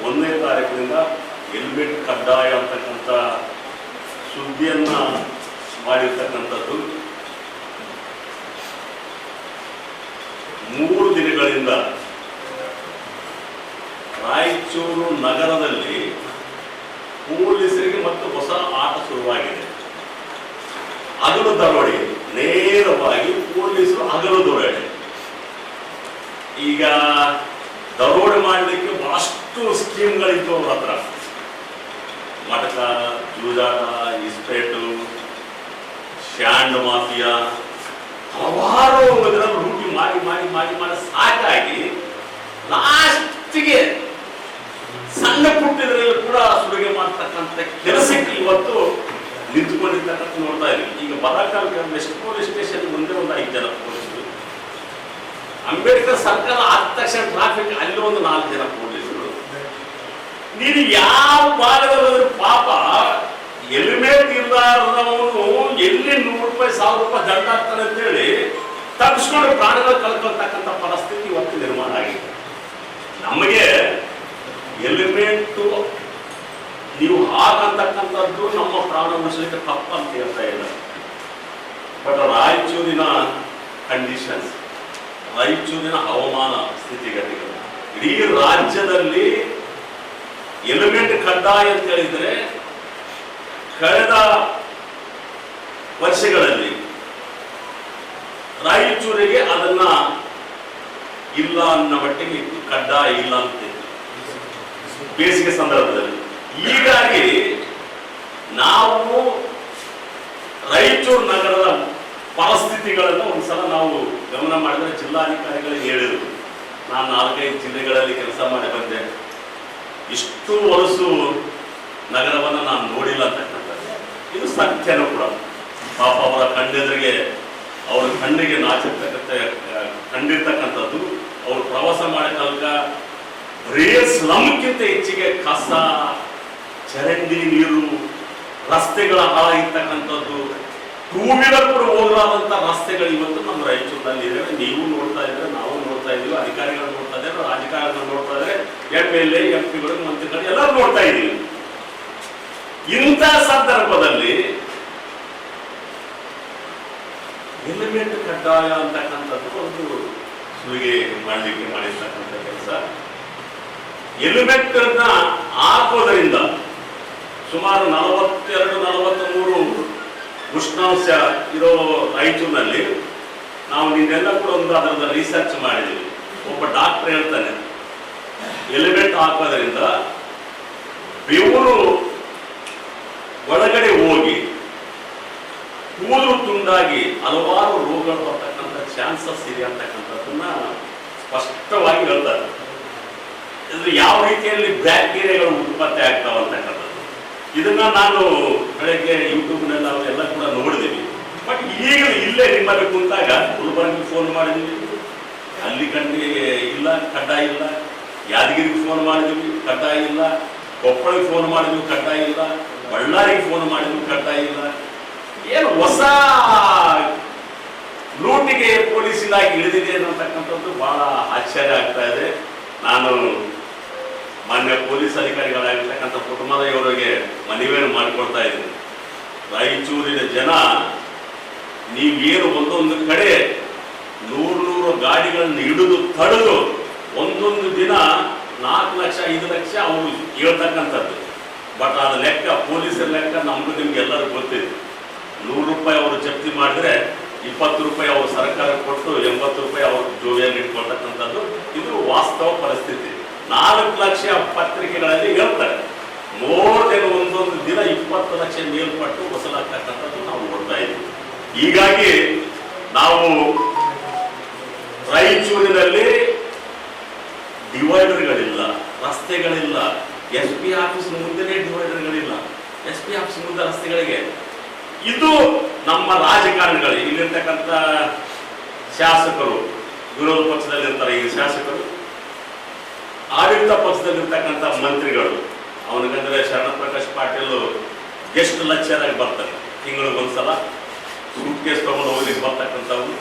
1ನೇ ತಾರೀಕಿನಿಂದ ಹೆಲ್ಮೆಟ್ ಕಡ್ಡಾಯ ಅಂತಕ್ಕಂಥ ಸುದ್ದಿಯನ್ನ ಮಾಡಿರ್ತಕ್ಕಂಥದ್ದು 3 ದಿನಗಳಿಂದ ರಾಯಚೂರು ನಗರದಲ್ಲಿ ಪೊಲೀಸರಿಗೆ ಮತ್ತು ಹೊಸ ಆಟ ಶುರುವಾಗಿದೆ. ಹಗಲು ದರೋಡೆ, ನೇರವಾಗಿ ಪೊಲೀಸರು ಹಗಲು ದರೋಡೆ. ಈಗ ದರೋಡೆ ಮಾಡಲಿಕ್ಕೆ ಬಹಳಷ್ಟು ಸ್ಕೀಮ್ಗಳಿತ್ತು ಅವ್ರ ಹತ್ರ. ಮಟಕ, ಜೂಜಾಟ, ಇಸ್ಪೇಟು, ಶಾಂಡ್ ಮಾಫಿಯಾ, ಹಲವಾರು ಲೂಟಿ ಮಾಡಿ ಮಾಡಿ ಮಾಡಿ ಮಾಡಿ ಸಾಕಾಗಿ ಲಾಸ್ಟಿಗೆ ಸಣ್ಣ ಪುಟ್ಟಿದ್ರಲ್ಲಿ ಕೂಡ ಸುಲಿಗೆ ಮಾಡ್ತಕ್ಕಂಥ ಕೆಲಸಕ್ಕೆ ಇವತ್ತು ನಿಂತುಕೊಂಡಿರ್ತಕ್ಕಂಥ ನೋಡ್ತಾ ಇದ್ದೀವಿ. ಈಗ ಬರಕಾಲ ಎಷ್ಟು ಪೊಲೀಸ್ ಸ್ಟೇಷನ್ ಮುಂದೆ ಒಂದು 5 ಜನ ಪೊಲೀಸರು, ಅಂಬೇಡ್ಕರ್ ಸರ್ಕಾರ ಆದ ತಕ್ಷಣ ಟ್ರಾಫಿಕ್ ಅಲ್ಲಿ ಒಂದು 4 ಜನ ಪೊಲೀಸರು. ನೀನು ಯಾವ ಭಾಗದಲ್ಲಿ ಪಾಪ ಹೆಲ್ಮೆಟ್ ಇಲ್ಲದವನು ಎಲ್ಲಿ 100 ರೂಪಾಯಿ 1000 ರೂಪಾಯಿ ದಂಡ ಆಗ್ತಾನೆ ಅಂತೇಳಿ ತಪ್ಪಿಸ್ಕೊಂಡು ಪ್ರಾಣಗಳು ಕಳ್ಕೊಳ್ತಕ್ಕಂಥ ಪರಿಸ್ಥಿತಿ ಇವತ್ತು ನಿರ್ಮಾಣ ಆಗಿದೆ. ನಮಗೆ ಹೆಲ್ಮೆಟ್ ನೀವು ಹಾಕಂತಕ್ಕಂಥದ್ದು ನಮ್ಮ ಪ್ರಾಣ ಉಳಿಸಲಿಕ್ಕೆ ತಪ್ಪಂತ ಹೇಳ್ತಾ ಇಲ್ಲ. ಬಟ್ ರಾಯಚೂರಿನ ಕಂಡೀಷನ್ಸ್, ರಾಯಚೂರಿನ ಹವಾಮಾನ ಸ್ಥಿತಿಗತಿಗಳು, ಇಡೀ ರಾಜ್ಯದಲ್ಲಿ ಹೆಲ್ಮೆಟ್ ಕಡ್ಡಾಯ ಅಂತ ಹೇಳಿದ್ರೆ ಕಳೆದ ವರ್ಷಗಳಲ್ಲಿ ರಾಯಚೂರಿಗೆ ಅದನ್ನ ಇಲ್ಲ ಅನ್ನೋ ಮಟ್ಟಿಗೆ ಕಡ್ಡಾಯ ಇಲ್ಲ ಅಂತ ಬೇಸಿಗೆ ಸಂದರ್ಭದಲ್ಲಿ. ಹೀಗಾಗಿ ನಾವು ರಾಯಚೂರು ನಗರದ ಪರಿಸ್ಥಿತಿಗಳನ್ನು ಒಂದ್ಸಲ ನಾವು ಗಮನ ಮಾಡಿದ್ರೆ ಜಿಲ್ಲಾಧಿಕಾರಿಗಳಿಗೆ ಹೇಳಿದ್ರು. ನಾನು 4-5 ಜಿಲ್ಲೆಗಳಲ್ಲಿ ಕೆಲಸ ಮಾಡಿ ಬಂದೆ, ಇಷ್ಟು ವರ್ಷು ನಗರವನ್ನು ನಾನು ನೋಡಿಲ್ಲ ಅಂತಕ್ಕಂಥದ್ದು. ಇದು ಸತ್ಯನೂ ಕೂಡ. ಪಾಪ ಅವರ ಕಣ್ಣೆದುರಿಗೆ, ಅವ್ರ ಕಣ್ಣಿಗೆ ಕಂಡಿರ್ತಕ್ಕಂಥದ್ದು. ಅವರು ಪ್ರವಾಸ ಮಾಡಿದಾಗ ಬರೀ ಸ್ಲಮ್ಗಿಂತ ಹೆಚ್ಚಿಗೆ ಕಸ, ಚರಂಡಿ ನೀರು, ರಸ್ತೆಗಳ ಹಾಳ ಇರ್ತಕ್ಕಂಥದ್ದು, 2 ವೀಲರ್ ಕೂಡ ಹೋಗಲಾದಂಥ ರಸ್ತೆಗಳು ಇವತ್ತು ನಮ್ಮ ರಾಯಚೂರಿನಲ್ಲಿ ಇದೆ. ನೀವು ನೋಡ್ತಾ ಇದ್ರೆ, ನಾವು ನೋಡ್ತಾ ಇದ್ದೀವಿ, ಅಧಿಕಾರಿಗಳು ನೋಡ್ತಾ ಇದ್ದಾರೆ, ರಾಜಕಾರಣಿಗಳು ನೋಡ್ತಾ ಇದ್ದಾರೆ, MLA, MP ಗಳು, ಮಂತ್ರಿಗಳು ಎಲ್ಲರೂ ನೋಡ್ತಾ ಇದ್ದೀವಿ. ಇಂಥ ಸಂದರ್ಭದಲ್ಲಿ ಹೆಲ್ಮೆಟ್ ಕಡ್ಡಾಯ ಅಂತಕ್ಕಂಥದ್ದು ಒಂದು ಸುಲಿಗೆ ಮಾಡಲಿಕ್ಕೆ ಮಾಡಿರ್ತಕ್ಕಂಥ ಕೆಲಸ. ಹೆಲ್ಮೆಟ್ ಅನ್ನ ಹಾಕೋದ್ರಿಂದ ಸುಮಾರು 42-43 ಉಷ್ಣಾಂಶ ಇರೋ ರಾಯಚೂರಿನಲ್ಲಿ ನಾವು ನಿನ್ನೆಲ್ಲ ಕೂಡ ಒಂದು ಅದರ ರಿಸರ್ಚ್ ಮಾಡಿದ್ದೀವಿ. ಒಬ್ಬ ಡಾಕ್ಟರ್ ಹೇಳ್ತಾನೆ, ಹೆಲ್ಮೆಟ್ ಹಾಕೋದ್ರಿಂದ ಬೆವರು ಒಳಗಡೆ ಹೋಗಿ ಕೂದಲು ತುಂಡಾಗಿ ಹಲವಾರು ರೋಗಗಳು ಬರ್ತಕ್ಕಂಥ ಚಾನ್ಸಸ್ ಇದೆ ಅಂತಕ್ಕಂಥದ್ದನ್ನ ಸ್ಪಷ್ಟವಾಗಿ ಹೇಳ್ತಾರೆ. ಯಾವ ರೀತಿಯಲ್ಲಿ ಬ್ಯಾಕ್ಟೀರಿಯಾಗಳು ಉತ್ಪತ್ತಿ ಆಗ್ತಾವ ಅಂತಕ್ಕಂಥದ್ದು ಇದನ್ನ ನಾನು ಬೆಳಗ್ಗೆ ಯೂಟ್ಯೂಬ್ನೆಲ್ಲ ಎಲ್ಲ ಕೂಡ ನೋಡಿದೀವಿ. ಬಟ್ ಈಗ ಇಲ್ಲೇ ನಿಮ್ಮಲ್ಲಿ ಕುಂತಾಗ ಗುಲ್ಬರ್ಗಿಗೆ ಫೋನ್ ಮಾಡಿದೀವಿ, ಅಲ್ಲಿ ಕಣ್ಣಿಗೆ ಇಲ್ಲ, ಕಡ್ಡಾಯ ಇಲ್ಲ. ಯಾದಗಿರಿಗೆ ಫೋನ್ ಮಾಡಿದ್ವಿ, ಕಡ್ಡಾಯ ಇಲ್ಲ. ಕೊಪ್ಪಳಿಗೆ ಫೋನ್ ಮಾಡಿದ್ವಿ, ಕಡ್ಡಾಯ ಇಲ್ಲ. ಬಳ್ಳಾರಿಗೆ ಫೋನ್ ಮಾಡಿದ್ವಿ, ಕಡ್ಡಾಯ ಇಲ್ಲ. ಏನು ಹೊಸ ಲೂಟಿಗೆ ಪೊಲೀಸಿನ ಇತ್ತೀಚಿನದಾಗಿ ಇಳಿದಿದೆ ಅನ್ನತಕ್ಕಂಥದ್ದು ಬಹಳ ಆಶ್ಚರ್ಯ ಆಗ್ತಾ ಇದೆ. ನಾನು ಮಾನ್ಯ ಪೊಲೀಸ್ ಅಧಿಕಾರಿಗಳಾಗಿರ್ತಕ್ಕಂಥ ಪುಟ್ಟಮದಯವರಿಗೆ ಮನವಿಯನ್ನು ಮಾಡಿಕೊಡ್ತಾ ಇದ್ದೀನಿ. ರಾಯಚೂರಿನ ಜನ ನೀವೇನು ಒಂದೊಂದು ಕಡೆ 100 ಗಾಡಿಗಳನ್ನು ಹಿಡಿದು ತಡೆದು ಒಂದೊಂದು ದಿನ 4 ಲಕ್ಷ 5 ಲಕ್ಷ ಅವರು ಹೇಳ್ತಕ್ಕಂಥದ್ದು. ಬಟ್ ಅದು ಲೆಕ್ಕ ಪೊಲೀಸರ ಲೆಕ್ಕ ನಮಗೂ ನಿಮ್ಗೆ ಎಲ್ಲರೂ ಗೊತ್ತಿದೆ. 100 ರೂಪಾಯಿ ಅವರು ಜಪ್ತಿ ಮಾಡಿದ್ರೆ 20 ರೂಪಾಯಿ ಅವರು ಸರ್ಕಾರ ಕೊಟ್ಟು 80 ರೂಪಾಯಿ ಅವರು ಜೋಬಿಯಲ್ಲಿ ಇಟ್ಕೊಳ್ತಕ್ಕಂಥದ್ದು ಇದು ವಾಸ್ತವ ಪರಿಸ್ಥಿತಿ. 4 ಲಕ್ಷ ಪತ್ರಿಕೆಗಳಲ್ಲಿ ಹೇಳ್ತಾರೆ. ಮೋರ್ದೇನು ಒಂದೊಂದು ದಿನ 20 ಲಕ್ಷ ಮೇಲ್ಪಟ್ಟು ವಸೂಲಾಗ್ತಕ್ಕಂಥದ್ದು ನಾವು ನೋಡ್ತಾ ಇದ್ದೀವಿ. ಹೀಗಾಗಿ ನಾವು ರಾಯಚೂರಿನಲ್ಲಿ ಡಿವೈಡರ್ಗಳಿಲ್ಲ, ರಸ್ತೆಗಳಿಲ್ಲ. SP ಆಫೀಸ್ ಮುಂದೆನೇ ಡಿವೈಡರ್ಗಳಿಲ್ಲ. SP ಆಫೀಸ್ ಮುಂದೆ ರಸ್ತೆಗಳಿಗೆ ಇದು ನಮ್ಮ ರಾಜಕಾರಣಿಗಳು, ಇಲ್ಲಿರ್ತಕ್ಕಂಥ ಶಾಸಕರು, ವಿರೋಧ ಪಕ್ಷದಲ್ಲಿರ್ತಾರೆ ಈ ಶಾಸಕರು, ಆಡಳಿತ ಪಕ್ಷದಲ್ಲಿರ್ತಕ್ಕಂಥ ಮಂತ್ರಿಗಳು. ಅವನಿಗಂದ್ರೆ ಶರಣ ಪ್ರಕಾಶ್ ಪಾಟೀಲ್ ಗೆಸ್ಟ್ ಲೆಕ್ಚರ್ ಆಗಿ ಬರ್ತಾರೆ. ತಿಂಗಳಿಗೊಂದ್ಸಲ ಸೂಟ್ ಕೇಸ್ ತಗೊಂಡು ಹೋಗ್ಲಿಕ್ಕೆ ಬರ್ತಕ್ಕಂಥವ್ರು.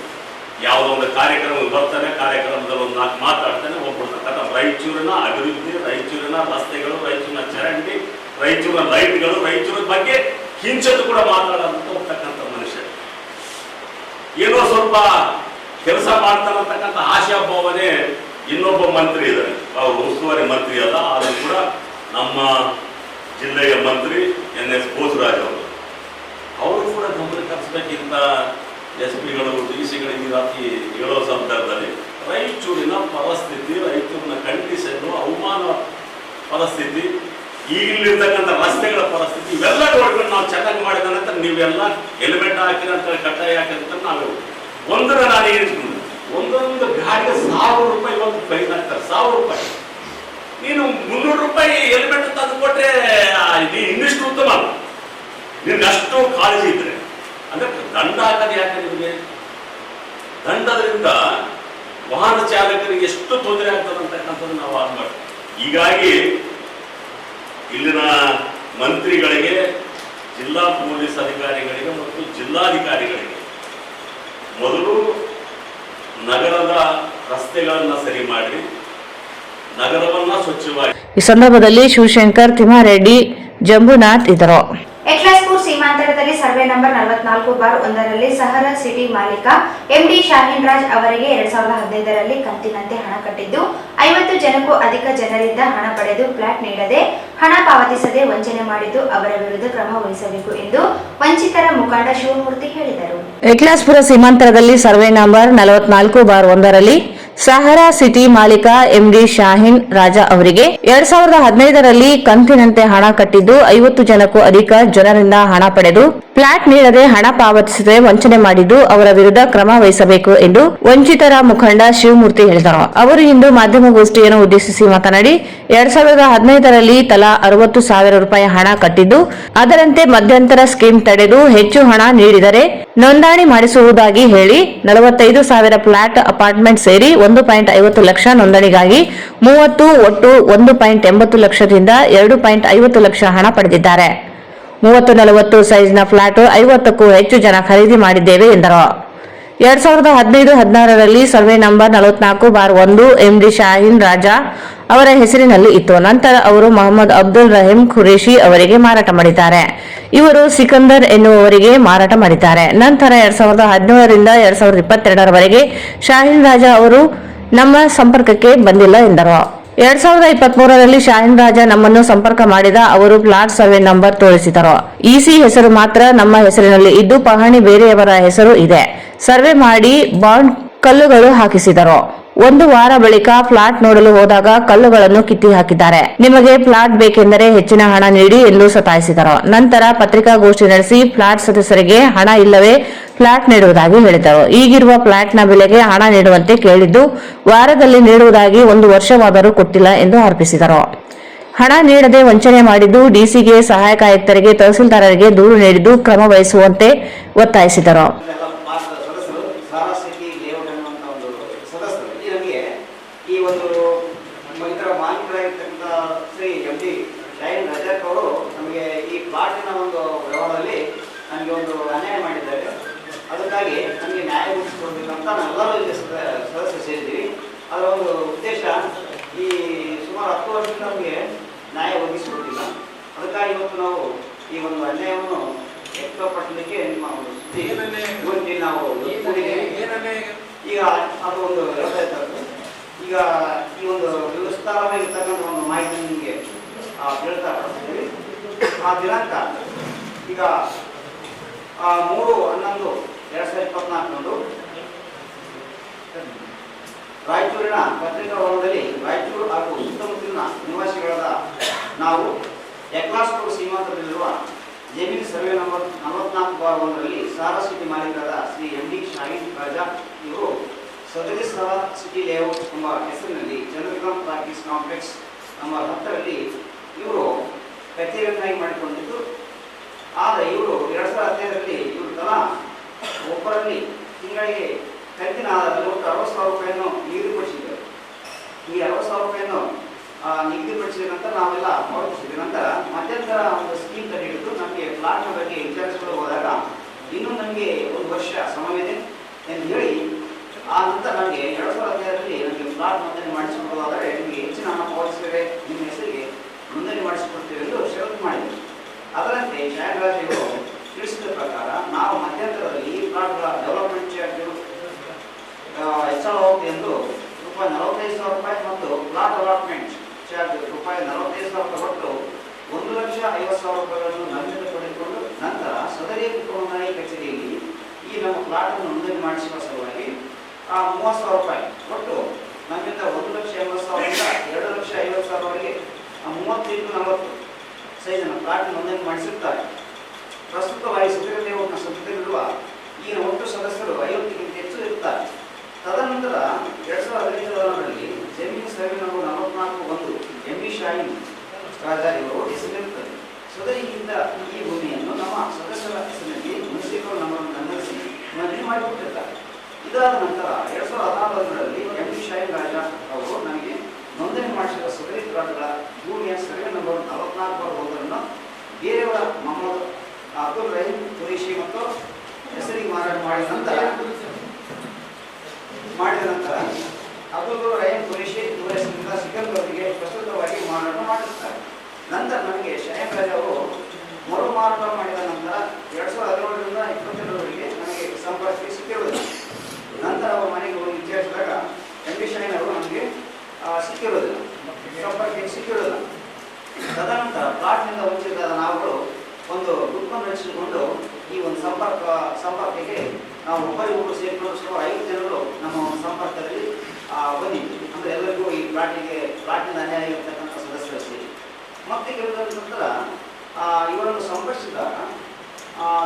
ಯಾವುದೋ ಒಂದು ಕಾರ್ಯಕ್ರಮಕ್ಕೆ ಬರ್ತಾನೆ, ಕಾರ್ಯಕ್ರಮದಲ್ಲಿ ಒಂದು 4 ಮಾತಾಡ್ತಾನೆ, ಹೋಗ್ಬಿಡ್ತಕ್ಕಂಥ ರಾಯಚೂರಿನ ಅಭಿವೃದ್ಧಿ, ರಾಯಚೂರಿನ ರಸ್ತೆಗಳು, ರಾಯಚೂರಿನ ಚರಂಡಿ, ರಾಯಚೂರಿನ ಲೈಟ್ಗಳು, ರಾಯಚೂರಿನ ಬಗ್ಗೆ ಕಿಂಚತ್ತು ಕೂಡ ಮಾತಾಡೋಂತ ಹೋಗ್ತಕ್ಕಂಥ ಮನುಷ್ಯ. ಏನೋ ಸ್ವಲ್ಪ ಕೆಲಸ ಮಾಡ್ತಾನಂತಕ್ಕಂಥ ಆಶಾಭಾವನೆ ಇನ್ನೊಬ್ಬ ಮಂತ್ರಿ ಇದ್ದಾರೆ. ಅವರು ಉಸ್ತುವಾರಿ ಮಂತ್ರಿ ಅಲ್ಲ, ಆದರೂ ಕೂಡ ನಮ್ಮ ಜಿಲ್ಲೆಯ ಮಂತ್ರಿ NS ಬೋಸರಾಜ್ ಅವರು ಕೂಡ ಗಮನಕ್ಕೆ ಹರಿಸಬೇಕಿಂತ SP ಗಳು DC ಗಳಿಗೆ ರಾತ್ರಿ ಹೇಳೋ ಸಂದರ್ಭದಲ್ಲಿ ರಾಯಚೂರಿನ ಪರಿಸ್ಥಿತಿ, ರಾಯಚೂರಿನ ಕಂಡೀಷನ್ನು, ಅವಮಾನ ಪರಿಸ್ಥಿತಿ, ಈಗಿಲ್ಲಿರ್ತಕ್ಕಂಥ ರಸ್ತೆಗಳ ಪರಿಸ್ಥಿತಿ ಇವೆಲ್ಲ ನೋಡ್ಕೊಂಡು ನಾವು ಚೆನ್ನಾಗಿ ಮಾಡಿದ ನಂತರ ನೀವೆಲ್ಲ ಹೆಲ್ಮೆಟ್ ಹಾಕಿರಂತ ಕಡ್ಡಾಯ ಹಾಕಿದಂತ ನಾವು ನಾನು ಹೇಳಿಸ್ಕೊಂಡು ಒಂದೊಂದು ಗಾಡಿಗೆ 1000 ರೂಪಾಯಿ ಒಂದು ಫೈನ್ ಹಾಕ್ತಾರೆ. 1000 ರೂಪಾಯಿ. ನೀನು 300 ರೂಪಾಯಿ ಹೆಲ್ಮೆಟ್ ತಂದು ಕೊಟ್ರೆ ಇನ್ನಿಷ್ಟು ಉತ್ತಮ. ನಿನ್ಗೆ ಅಷ್ಟು ಕಾಳಜಿ ಇದ್ರೆ ಅಂದ್ರೆ ದಂಡ ಹಾಕೋದು ಯಾಕೆ ನಿಮಗೆ? ದಂಡದಿಂದ ವಾಹನ ಚಾಲಕರಿಗೆ ಎಷ್ಟು ತೊಂದರೆ ಆಗ್ತದೆ ಅಂತಕ್ಕಂಥದ್ದು ನಾವು ಆಗ್ಬಾರ್ದು. ಹೀಗಾಗಿ ಇಲ್ಲಿನ ಮಂತ್ರಿಗಳಿಗೆ, ಜಿಲ್ಲಾ ಪೊಲೀಸ್ ಅಧಿಕಾರಿಗಳಿಗೆ ಮತ್ತು ಜಿಲ್ಲಾಧಿಕಾರಿಗಳಿಗೆ ಮೊದಲು ನಗರದ ರಸ್ತೆಗಳನ್ನು ಸರಿ ಮಾಡಿ ನಗರವನ್ನ ಸ್ವಚ್ಛವಾಗಿ. ಈ ಸಂದರ್ಭದಲ್ಲಿ ಶಿವಶಂಕರ್, ತಿಮ್ಮಾರೆಡ್ಡಿ, ಜಂಬುನಾಥ್ ಇದ್ದರು. ಎಕ್ಲಾಸ್ಪುರ್ ಸೀಮಾಂತರದಲ್ಲಿ ಸರ್ವೆ ನಂಬರ್ 44/1ರಲ್ಲಿ ಸಹರಾ ಸಿಟಿ ಮಾಲೀಕ MD ಶಾಹೀನ್ ರಾಜ್ ಅವರಿಗೆ 2015ರಲ್ಲಿ ಕಂತಿನಂತೆ ಹಣ ಕಟ್ಟಿದ್ದು 50 ಜನಕ್ಕೂ ಅಧಿಕ ಜನರಿಂದ ಹಣ ಪಡೆದು ಫ್ಲಾಟ್ ನೀಡದೆ ಹಣ ಪಾವತಿಸದೆ ವಂಚನೆ ಮಾಡಿದ್ದು ಅವರ ವಿರುದ್ಧ ಕ್ರಮ ವಹಿಸಬೇಕು ಎಂದು ವಂಚಿತರ ಮುಖಂಡ ಶಿವಮೂರ್ತಿ ಹೇಳಿದರು. ಎಕ್ಲಾಸ್ಪುರ ಸೀಮಾಂತರದಲ್ಲಿ ಸರ್ವೆ ನಂಬರ್ 44/1ರಲ್ಲಿ ಸಹರಾ ಸಿಟಿ ಮಾಲೀಕ MD ಶಾಹೀನ್ ರಾಜಾ ಅವರಿಗೆ 2015ರಲ್ಲಿ ಕಂತಿನಂತೆ ಹಣ ಕಟ್ಟಿದ್ದು 50 ಜನಕ್ಕೂ ಅಧಿಕ ಜನರಿಂದ ಹಣ ಪಡೆದು ಫ್ಲಾಟ್ ನೀಡದೆ ಹಣ ಪಾವತಿಸದೆ ವಂಚನೆ ಮಾಡಿದ್ದು ಅವರ ವಿರುದ್ಧ ಕ್ರಮ ವಹಿಸಬೇಕು ಎಂದು ವಂಚಿತರ ಮುಖಂಡ ಶಿವಮೂರ್ತಿ ಹೇಳಿದರು. ಅವರು ಇಂದು ಮಾಧ್ಯಮಗೋಷ್ಠಿಯನ್ನು ಉದ್ದೇಶಿಸಿ ಮಾತನಾಡಿ 2015ರಲ್ಲಿ ತಲಾ 60,000 ರೂಪಾಯಿ ಹಣ ಕಟ್ಟಿದ್ದು ಅದರಂತೆ ಮಧ್ಯಂತರ ಸ್ಕೀಮ್ ತಡೆದು ಹೆಚ್ಚು ಹಣ ನೀಡಿದರೆ ನೋಂದಣಿ ಮಾಡಿಸುವುದಾಗಿ ಹೇಳಿ 45,000 ಫ್ಲಾಟ್ ಅಪಾರ್ಟ್ಮೆಂಟ್ ಸೇರಿ 1.50 ಲಕ್ಷ ನೋಂದಣಿಗಾಗಿ 30 ಒಟ್ಟು 1.80 ಲಕ್ಷದಿಂದ 2.50 ಲಕ್ಷ ಹಣ ಪಡೆದಿದ್ದಾರೆ. 30-40 ಸೈಜ್ನ ಫ್ಲಾಟ್ 50ಕ್ಕೂ ಹೆಚ್ಚು ಜನ ಖರೀದಿ ಮಾಡಿದ್ದೇವೆ ಎಂದರು. 2015-16ರಲ್ಲಿ survey number 44/1 MD Shaheen Raja ಅವರ ಹೆಸರಿನಲ್ಲಿ ಇತ್ತು. ನಂತರ ಅವರು ಮೊಹಮ್ಮದ್ ಅಬ್ದುಲ್ ರಹೀಂ ಖುರೇಶಿ ಅವರಿಗೆ ಮಾರಾಟ ಮಾಡಿದ್ದಾರೆ. ಇವರು ಸಿಕಂದರ್ ಎನ್ನುವವರಿಗೆ ಮಾರಾಟ ಮಾಡಿದ್ದಾರೆ. ನಂತರ 2017ರಿಂದ 2022ರವರೆಗೆ ಶಾಹೀನ್ ರಾಜಾ ಅವರು ನಮ್ಮ ಸಂಪರ್ಕಕ್ಕೆ ಬಂದಿಲ್ಲ ಎಂದರು. 2023ರಲ್ಲಿ ಶಾಹೀನ್ ರಾಜಾ ನಮ್ಮನ್ನು ಸಂಪರ್ಕ ಮಾಡಿದ ಅವರು ಫ್ಲಾಟ್ ಸರ್ವೆ ನಂಬರ್ ತೋರಿಸಿದರು. EC ಹೆಸರು ಮಾತ್ರ ನಮ್ಮ ಹೆಸರಿನಲ್ಲಿ ಇದ್ದು ಪಹಣಿ ಬೇರೆಯವರ ಹೆಸರು ಇದೆ. ಸರ್ವೆ ಮಾಡಿ ಬಾಂಡ್ ಕಲ್ಲುಗಳು ಹಾಕಿಸಿದರು. 1 ವಾರ ಬಳಿಕ ಫ್ಲಾಟ್ ನೋಡಲು ಹೋದಾಗ ಕಲ್ಲುಗಳನ್ನು ಕಿತ್ತಿ ಹಾಕಿದ್ದಾರೆ. ನಿಮಗೆ ಫ್ಲಾಟ್ ಬೇಕೆಂದರೆ ಹೆಚ್ಚಿನ ಹಣ ನೀಡಿ ಎಂದು ಸತಾಯಿಸಿದರು. ನಂತರ ಪತ್ರಿಕಾಗೋಷ್ಠಿ ನಡೆಸಿ ಫ್ಲಾಟ್ ಸದಸ್ಯರಿಗೆ ಹಣ ಇಲ್ಲವೇ ಫ್ಲಾಟ್ ನೀಡುವುದಾಗಿ ಹೇಳಿದರು. ಈಗಿರುವ ಫ್ಲಾಟ್ನ ಬೆಲೆಗೆ ಹಣ ನೀಡುವಂತೆ ಕೇಳಿದ್ದು ವಾರದಲ್ಲಿ ನೀಡುವುದಾಗಿ 1 ವರ್ಷವಾದರೂ ಕೊಟ್ಟಿಲ್ಲ ಎಂದು ಆರೋಪಿಸಿದರು. ಹಣ ನೀಡದೆ ವಂಚನೆ ಮಾಡಿದ್ದು DCಗೆ, ಸಹಾಯಕ ಆಯುಕ್ತರಿಗೆ, ತಹಸೀಲ್ದಾರರಿಗೆ ದೂರು ನೀಡಿದ್ದು ಕ್ರಮ ವಹಿಸುವಂತೆ ಒತ್ತಾಯಿಸಿದರು. ಈ ಒಂದು ಇದರ ಮಾಲೀಕರಾಗಿರ್ತಕ್ಕಂಥ ಶ್ರೀ MD ಶಾಹೀನ್ ರಾಜಾ ಅವರು ನಮಗೆ ಈ ಪ್ಲಾಟಿನ ಒಂದು ವ್ಯವಹಾರದಲ್ಲಿ ನಮಗೆ ಒಂದು ಅನ್ಯಾಯ ಮಾಡಿದ್ದಾರೆ. ಅದಕ್ಕಾಗಿ ನಮಗೆ ನ್ಯಾಯ ಒದಗಿಸಿಕೊಡ್ಬೇಕಂತ ನಾವೆಲ್ಲರೂ ಇಲ್ಲಿ ಸದಸ್ಯರು ಸೇರಿದ್ದೀವಿ. ಅದರ ಒಂದು ಉದ್ದೇಶ ಈ ಸುಮಾರು 10 ವರ್ಷದಿಂದ ನಮಗೆ ನ್ಯಾಯ ಒದಗಿಸಿಕೊಟ್ಟಿಲ್ಲ. ಅದಕ್ಕಾಗಿ ಇವತ್ತು ನಾವು ಈ ಒಂದು ಅನ್ಯಾಯವನ್ನು ವ್ಯಕ್ತಪಡಿಸಲಿಕ್ಕೆ ನಿಮ್ಮ ಒಂದು ಸುದ್ದಿ ನಾವು ಈಗ ಅದು ಒಂದು ಹೇಳ್ತಾ ಇದ್ದಾರೆ. ಈಗ ಈ ಒಂದು ವಿಸ್ತಾರವಾಗಿರ್ತಕ್ಕಂಥ ಒಂದು ಮಾಹಿತಿ ನಿಮಗೆ ಹೇಳ್ತಾ ಪಡಿಸ್ತೀವಿ. ಆ ದಿನಾಂಕ ಈಗ 3/11/2024 ರಾಯಚೂರಿನ ಪತ್ರಿಕಾ ಭವನದಲ್ಲಿ ರಾಯಚೂರು ಹಾಗೂ ಸುತ್ತಮುತ್ತಲಿನ ನಿವಾಸಿಗಳಾದ ನಾವು ಯಕ್ಲಾಸ್ಪುರ ಸೀಮಾಂತದಲ್ಲಿರುವ ಜಮೀನು ಸರ್ವೆ ನಂಬರ್ 44/1ರಲ್ಲಿ ಸಾರಾ ಸಿಟಿ ಮಾಲೀಕರಾದ ಶ್ರೀ MD ಶಾಹಿದ್ ರಾಜಾ ಇವರು ಸದರಿ ಸಾರಾ ಸಿಟಿ ಲೇಔಟ್ ಎಂಬ ಹೆಸರಿನಲ್ಲಿ ಚಂದ್ರಕಾಂತ್ ಟಾಕೀಸ್ ಕಾಂಪ್ಲೆಕ್ಸ್ ನಂಬರ್ 10ರಲ್ಲಿ ಇವರು ಕಚೇರಿಯನ್ನಾಗಿ ಮಾಡಿಕೊಂಡಿದ್ದು, ಆದರೆ ಇವರು 2015ರಲ್ಲಿ ಇವರು ತಲಾ ಒಬ್ಬರಲ್ಲಿ ತಿಂಗಳಿಗೆ ಕಂತಿನ ಆಧಾರದಲ್ಲಿ ಒಟ್ಟು 60,000 ರೂಪಾಯಿಯನ್ನು ನಿಗದಿಪಡಿಸಿದ್ದಾರೆ. ಈ 60,000 ರೂಪಾಯಿಯನ್ನು ನಿಗದಿಪಡಿಸಿದ ನಂತರ ನಾವೆಲ್ಲ ಪಾವತಿಸಿದ ನಂತರ ಮಧ್ಯಂತರ ಒಂದು ಸ್ಕೀಮ್ ತಂದು ಹಿಡಿದು ನಮಗೆ ಪ್ಲಾಟ್ನ ಬಗ್ಗೆ ವಿಚಾರಿಸಿಕೊಂಡು ಹೋದಾಗ ಇನ್ನೂ ನನಗೆ 1 ವರ್ಷ ಸಮಯವಿದೆ ಎಂದು ಹೇಳಿ, ಆ ನಂತರ ನನಗೆ 2015ರಲ್ಲಿ ನನಗೆ ಪ್ಲಾಟ್ ನೋಂದಣಿ ಮಾಡಿಸಿಕೊಳ್ಳೋದಾದರೆ ನಿಮಗೆ ಹೆಚ್ಚಿನ ಹಣ ಪಾವತಿಸಿದರೆ ನಿಮ್ಮ ಹೆಸರಿಗೆ ನೋಂದಣಿ ಮಾಡಿಸಿಕೊಡ್ತೇವೆ ಎಂದು ಷರತ್ತು ಮಾಡಿದರು. ಅದರಂತೆ ಶಾಯರಾಜ್ ಇವರು ತಿಳಿಸಿದ ಪ್ರಕಾರ ನಾವು ಮಧ್ಯಂತರದಲ್ಲಿ ಈ ಪ್ಲಾಟ್ಗಳ ಡೆವಲಪ್ಮೆಂಟ್ ಚಾರ್ಜ್ ಹೆಚ್ಚಳವಾಗುತ್ತೆ ಎಂದು ₹45,000 ಮತ್ತು ಪ್ಲಾಟ್ ಡೆವಲಪ್ಮೆಂಟ್ ಚಾರ್ಜ್ ₹45,000 ಕೊಟ್ಟು ₹1,50,000 ನಮ್ಮಿಂದ ಪಡೆದುಕೊಂಡು ನಂತರ ಸದರಿ ನೋಂದಣಿ ಕಚೇರಿಯಲ್ಲಿ ಈ ನಮ್ಮ ಪ್ಲಾಟನ್ನು ನೋಂದಣಿ ಮಾಡಿಸುವ ಸಲುವಾಗಿ ₹30,000 ಕೊಟ್ಟು ನಮ್ಮಿಂದ ₹1,80,000 ₹2,50,000ವರೆಗೆ 35-40 ಸೈಜಿನ ಪ್ಲಾಟ್ ನೋಂದಣಿ ಮಾಡಿಸುತ್ತಾರೆ. ಪ್ರಸ್ತುತವಾಗಿ ಸದರಿ ಲೇಔಟ್ನ ಸಭ್ಯದಲ್ಲಿರುವ ಈಗಿನ ಒಟ್ಟು ಸದಸ್ಯರು 50ಕ್ಕಿಂತ ಹೆಚ್ಚು ಇರುತ್ತಾರೆ. ತದನಂತರ 2015ರಲ್ಲಿ ಜಮೀನು survey number 44/1 MD Shahid Raja ಇವರು ಹೆಸರಿರುತ್ತದೆ. ಸದರಿಗಿಂತ ಈ ಭೂಮಿಯನ್ನು ನಮ್ಮ ಸದಸ್ಯರ ಹೆಸರಿನಲ್ಲಿ ಮುನ್ಸಿಪಲ್ ನಂಬರ್ ನನ್ನರಿಸಿ ನೋಂದಣಿ ಮಾಡಿಕೊಟ್ಟಿರ್ತಾರೆ. ಇದಾದ ನಂತರ 2016ರಲ್ಲಿ MD ಶಾಹಿದ್ ರಾಜಾ ಅವರು ನಮಗೆ ನೋಂದಣಿ ಮಾಡಿಸಿದ ಸದರಿ ಪ್ಲಾಟ್ಗಳ ಭೂಮಿಯ ಸರ್ವೆ ನಂಬರ್ 44/1 ಬೇರೆಯವರ ಮೊಹಮ್ಮದ್ ಅಬ್ದುಲ್ ರಹೀಂ ಕುರೇಶಿ ಮತ್ತು ಹೆಸರಿಗೆ ಮಾರಾಟ ಮಾಡಿದ ನಂತರ ಅಬ್ದುಲ್ ರಹೀಂ ಕುರೇಶಿ ಇವರಿಂದ ಸಿಕಂದರವರಿಗೆ ಪ್ರಸ್ತುತವಾಗಿ ಮಾರಾಟ ಮಾಡಿರುತ್ತಾರೆ. ನಂತರ ನನಗೆ ಶಾಹಿದ್ ರಾಜಾ ಅವರು ಮರು ಮಾರಾಟ ಮಾಡಿದ ನಂತರ 2017ರಿಂದ 2022ರವರೆಗೆ ನನಗೆ ಸಂಪರ್ಕ ಸಿಕ್ಕಿರುವುದಿಲ್ಲ. ನಂತರ ಅವರ ಮನೆಗೆ ಹೋಗಿ ವಿಚಾರಿಸಿದಾಗ MD ಶಾಹಿದ್ ಅವರು ನನಗೆ ಸಿಕ್ಕಿರುವುದಿಲ್ಲ, ಸಂಪರ್ಕಕ್ಕೆ ಸಿಕ್ಕಿರುವುದಿಲ್ಲ. ತದನಂತರ ಪ್ಲಾಟ್ನಿಂದ ವಂಚಿತರಾದ ನಾವುಗಳು ಒಂದು ಗ್ರೂಪನ್ನು ರಚಿಸಿಕೊಂಡು ಈ ಒಂದು ಸಂಪರ್ಕಕ್ಕೆ ನಾವು ಒಬ್ಬರಿಗೊಬ್ಬರು ಸೇರಿಕೊಂಡು ಸುಮಾರು 5 ಜನರು ನಮ್ಮ ಸಂಪರ್ಕದಲ್ಲಿ ಬಂದಿದ್ವಿ. ಅಂದರೆ ಎಲ್ಲರಿಗೂ ಈ ಪ್ಲಾಟ್ನಿಂದ ಅನ್ಯಾಯ ಇರತಕ್ಕಂಥ ಸದಸ್ಯರು ಸೇರಿ ಮತ್ತೆ ಕೆಲವರ ನಂತರ ಇವರನ್ನು ಸಂಪರ್ಕಿಸಿದಾಗ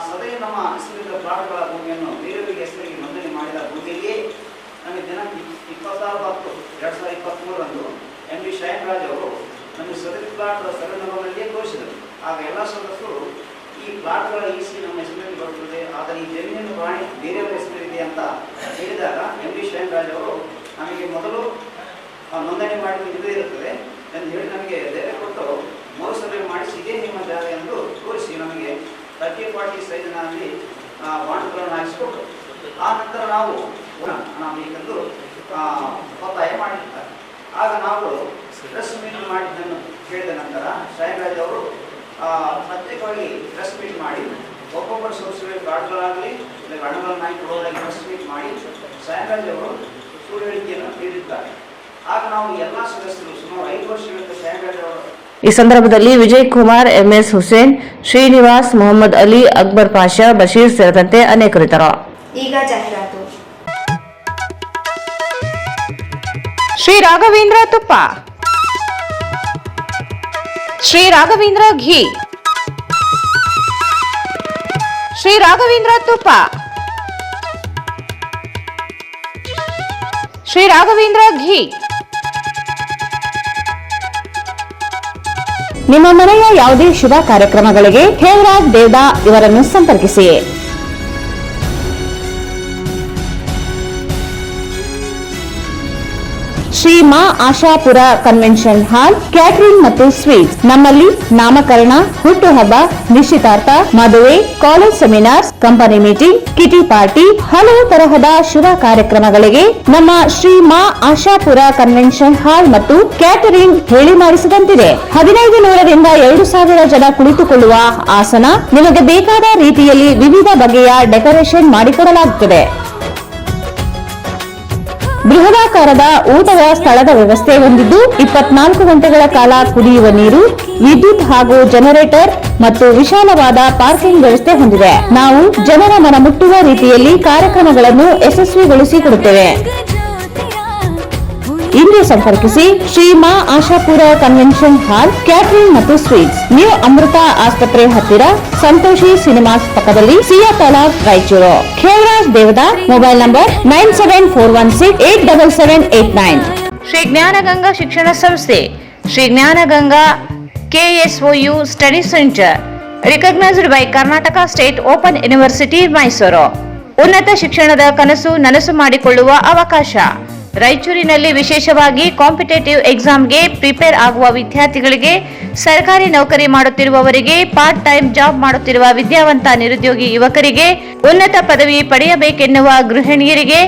ಸದರಿ ನಮ್ಮ ಹೆಸರಿನ ಪ್ಲಾಟ್ಗಳ ಭೂಮಿಯನ್ನು ಬೇರೆಯವರಿಗೆ ಹೆಸರಿಗೆ ನೋಂದಣಿ ಮಾಡಿದ ಭೂಮಿಯಲ್ಲಿಯೇ ನಮಗೆ ದಿನಾಂಕ 26/10/2023ರಂದು MD ಶಾಹಿದ್ ರಾಜ್ ಅವರು ನಮಗೆ ಸದರಿ ಪ್ಲಾಟ್ ಸರ್ವೆ ನಂಬರ್ನಲ್ಲಿಯೇ ತೋರಿಸಿದರು. ಆಗ ಎಲ್ಲ ಸದಸ್ಯರು ಈ ಪ್ಲಾಟ್ಗಳ EC ನಮ್ಮ ಹೆಸರಿನಲ್ಲಿ ಬರುತ್ತದೆ, ಆದರೆ ಈ ಜಮೀನಿನ ಪ್ರಾಣಿ ಬೇರೆಯವರ ಹೆಸರಿದೆ ಅಂತ ಹೇಳಿದಾಗ MD ಶಾಹಿದ್ ರಾಜ್ ಅವರು ನಮಗೆ ಮೊದಲು ನೋಂದಣಿ ಮಾಡಿ ಇದೇ ಇರುತ್ತದೆ ಎಂದು ಹೇಳಿ ನಮಗೆ ಧೈರ್ಯ ಕೊಟ್ಟು ಮರು ಸರ್ವೆ ಮಾಡಿಸಿ ಇದೇ ನಿಮ್ಮ ಜಾಗ ಎಂದು ತೋರಿಸಿ ನಮಗೆ 30-40 ಸೈಜಿನಲ್ಲಿ ಬಾಂಡ್ಗಳನ್ನು ಹಾಕಿಸಿಕೊಟ್ಟು ಆ ನಂತರ ನಾವು ಹಣ ಬೇಕೆಂದು ಒತ್ತಾಯ ಮಾಡಿರ್ತಾರೆ. ಆಗ ನಾವು ಪ್ರೆಸ್ ಮೀಟ್ ಮಾಡಿದ್ದನ್ನು ಕೇಳಿದ ನಂತರ ಶಾಹಿದ್ ರಾಜ್ ಅವರು ಪ್ರತ್ಯೇಕವಾಗಿ ಪ್ರೆಸ್ ಮೀಟ್ ಮಾಡಿ ಒಬ್ಬೊಬ್ಬರ ಸದಸ್ಯರಿಗೆ ಕಾರ್ಡ್ಗಳಾಗಲಿ ಇಲ್ಲ ಹಣಗಳನ್ನಾಗಿ ಕೊಡೋದಾಗಿ ಪ್ರೆಸ್ ಮೀಟ್ ಮಾಡಿ ಶಾಹಿದ್ ರಾಜ್ ಅವರು ಸುಳ್ಳು ಹೇಳಿಕೆಯನ್ನು ನೀಡಿದ್ದಾರೆ. ಆಗ ನಾವು ಎಲ್ಲ ಸದಸ್ಯರು ಸುಮಾರು 5 ವರ್ಷಗಳಿಂದ ಶಾಹಿದ್ ರಾಜ್ ಅವರು ಈ ಸಂದರ್ಭದಲ್ಲಿ ವಿಜಯ್ ಕುಮಾರ್, MS ಹುಸೇನ್, ಶ್ರೀನಿವಾಸ್, ಮೊಹಮ್ಮದ್ ಅಲಿ, ಅಕ್ಬರ್ ಪಾಷಾ, ಬಶೀರ್ ಸೇರಿದಂತೆ ಅನೇಕರಿದ್ದರು. ಈಗ ಜಾಹೀರಾತು. ಶ್ರೀ ರಾಘವೇಂದ್ರ ತುಪ್ಪ, ಶ್ರೀ ರಾಘವೇಂದ್ರ ಘೀ, ಶ್ರೀ ರಾಘವೇಂದ್ರ ತುಪ್ಪ, ಶ್ರೀ ರಾಘವೇಂದ್ರ ಘೀ. ನಿಮ್ಮ ಮನೆಯ ಯಾವುದೇ ಶುಭ ಕಾರ್ಯಕ್ರಮಗಳಿಗೆ ಹೇಮರಾಜ್ ದೇವದಾ ಇವರನ್ನು ಸಂಪರ್ಕಿಸಿ. Shri Maa Ashapura convention hall catering ಮತ್ತು ಸ್ವೀಟ್ಸ್. ನಮ್ಮಲ್ಲಿ ನಾಮಕರಣ, ಹುಟ್ಟುಹಬ್ಬ, ನಿಶ್ಚಿತಾರ್ಥ, ಮದುವೆ, college seminars, company meeting, ಕಿಟಿ party, ಹಲವು ತರಹದ ಶುಭ ಕಾರ್ಯಕ್ರಮಗಳಿಗೆ ನಮ್ಮ ಶ್ರೀ ಮಾ ಆಶಾಪುರ ಕನ್ವೆನ್ಷನ್ ಹಾಲ್ ಮತ್ತು ಕ್ಯಾಟರಿಂಗ್ ಹೇಳಿ ಮಾಡಿಸಿದಂತಿದೆ. 1500 ರಿಂದ 2000 ಜನ ಕುಳಿತುಕೊಳ್ಳುವ ಆಸನ, ನಿಮಗೆ ಬೇಕಾದ ರೀತಿಯಲ್ಲಿ ವಿವಿಧ ಬಗೆಯ ಡೆಕೋರೇಷನ್ ಮಾಡಿಕೊಡಲಾಗುತ್ತದೆ. ಬೃಹದಾಕಾರದ ಊಟದ ಸ್ಥಳದ ವ್ಯವಸ್ಥೆ ಹೊಂದಿದ್ದು 24 ಗಂಟೆಗಳ ಕಾಲ ಕುಡಿಯುವ ನೀರು, ವಿದ್ಯುತ್ ಹಾಗೂ ಜನರೇಟರ್ ಮತ್ತು ವಿಶಾಲವಾದ ಪಾರ್ಕಿಂಗ್ ವ್ಯವಸ್ಥೆ ಹೊಂದಿದೆ. ನಾವು ಜನರ ಮನ ಮುಟ್ಟುವ ರೀತಿಯಲ್ಲಿ ಕಾರ್ಯಕ್ರಮಗಳನ್ನು ಯಶಸ್ವಿಗೊಳಿಸಿಕೊಡುತ್ತೇವೆ. ಇಂದೇ ಸಂಪರ್ಕಿಸಿ Shri Maa Ashapura convention hall catering ಮತ್ತು ಸ್ವೀಟ್ಸ್, ನ್ಯೂ ಅಮೃತ ಆಸ್ಪತ್ರೆ ಹತ್ತಿರ, ಸಂತೋಷಿ ಸಿನಿಮಾಸ್ ಪಕ್ಕದಲ್ಲಿ, ಸಿಯಾ ತಲಾಬ್, ರಾಯಚೂರು. Khevaraj Devada, mobile number 9741687789. ಶ್ರೀ ಜ್ಞಾನಗಂಗಾ ಶಿಕ್ಷಣ ಸಂಸ್ಥೆ, Shri Jnanaganga KSOU study centre, recognised by Karnataka state open university Mysuru. ಉನ್ನತ ಶಿಕ್ಷಣದ ಕನಸು ನನಸು ಮಾಡಿಕೊಳ್ಳುವ ಅವಕಾಶ. ರಾಯಚೂರಿನಲ್ಲಿ ವಿಶೇಷವಾಗಿ ಕಾಂಪಿಟೇಟಿವ್ ಎಕ್ಸಾಮ್ಗೆ ಪ್ರಿಪೇರ್ ಆಗುವ ವಿದ್ಯಾರ್ಥಿಗಳಿಗೆ, ಸರ್ಕಾರಿ ನೌಕರಿ ಮಾಡುತ್ತಿರುವವರಿಗೆ, ಪಾರ್ಟ್ ಟೈಮ್ ಜಾಬ್ ಮಾಡುತ್ತಿರುವ ವಿದ್ಯಾವಂತ ನಿರುದ್ಯೋಗಿ ಯುವಕರಿಗೆ, ಉನ್ನತ ಪದವಿ ಪಡೆಯಬೇಕೆನ್ನುವ ಗೃಹಿಣಿಯರಿಗೆ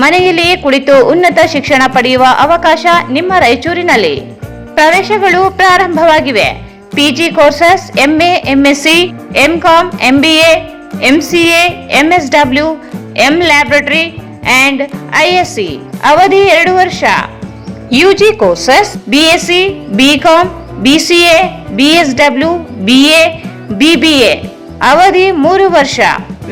ಮನೆಯಲ್ಲಿಯೇ ಕುಳಿತು ಉನ್ನತ ಶಿಕ್ಷಣ ಪಡೆಯುವ ಅವಕಾಶ ನಿಮ್ಮ ರಾಯಚೂರಿನಲ್ಲಿ. ಪ್ರವೇಶಗಳು ಪ್ರಾರಂಭವಾಗಿವೆ. PG courses MA, MSc, MCom, MBA, MCA, MSW, M laboratory and ISc. ಅವಧಿ 2 ವರ್ಷ. UG courses BSc, BCom, BCA, BSW, BA, BBA. ಅವಧಿ 3 ವರ್ಷ.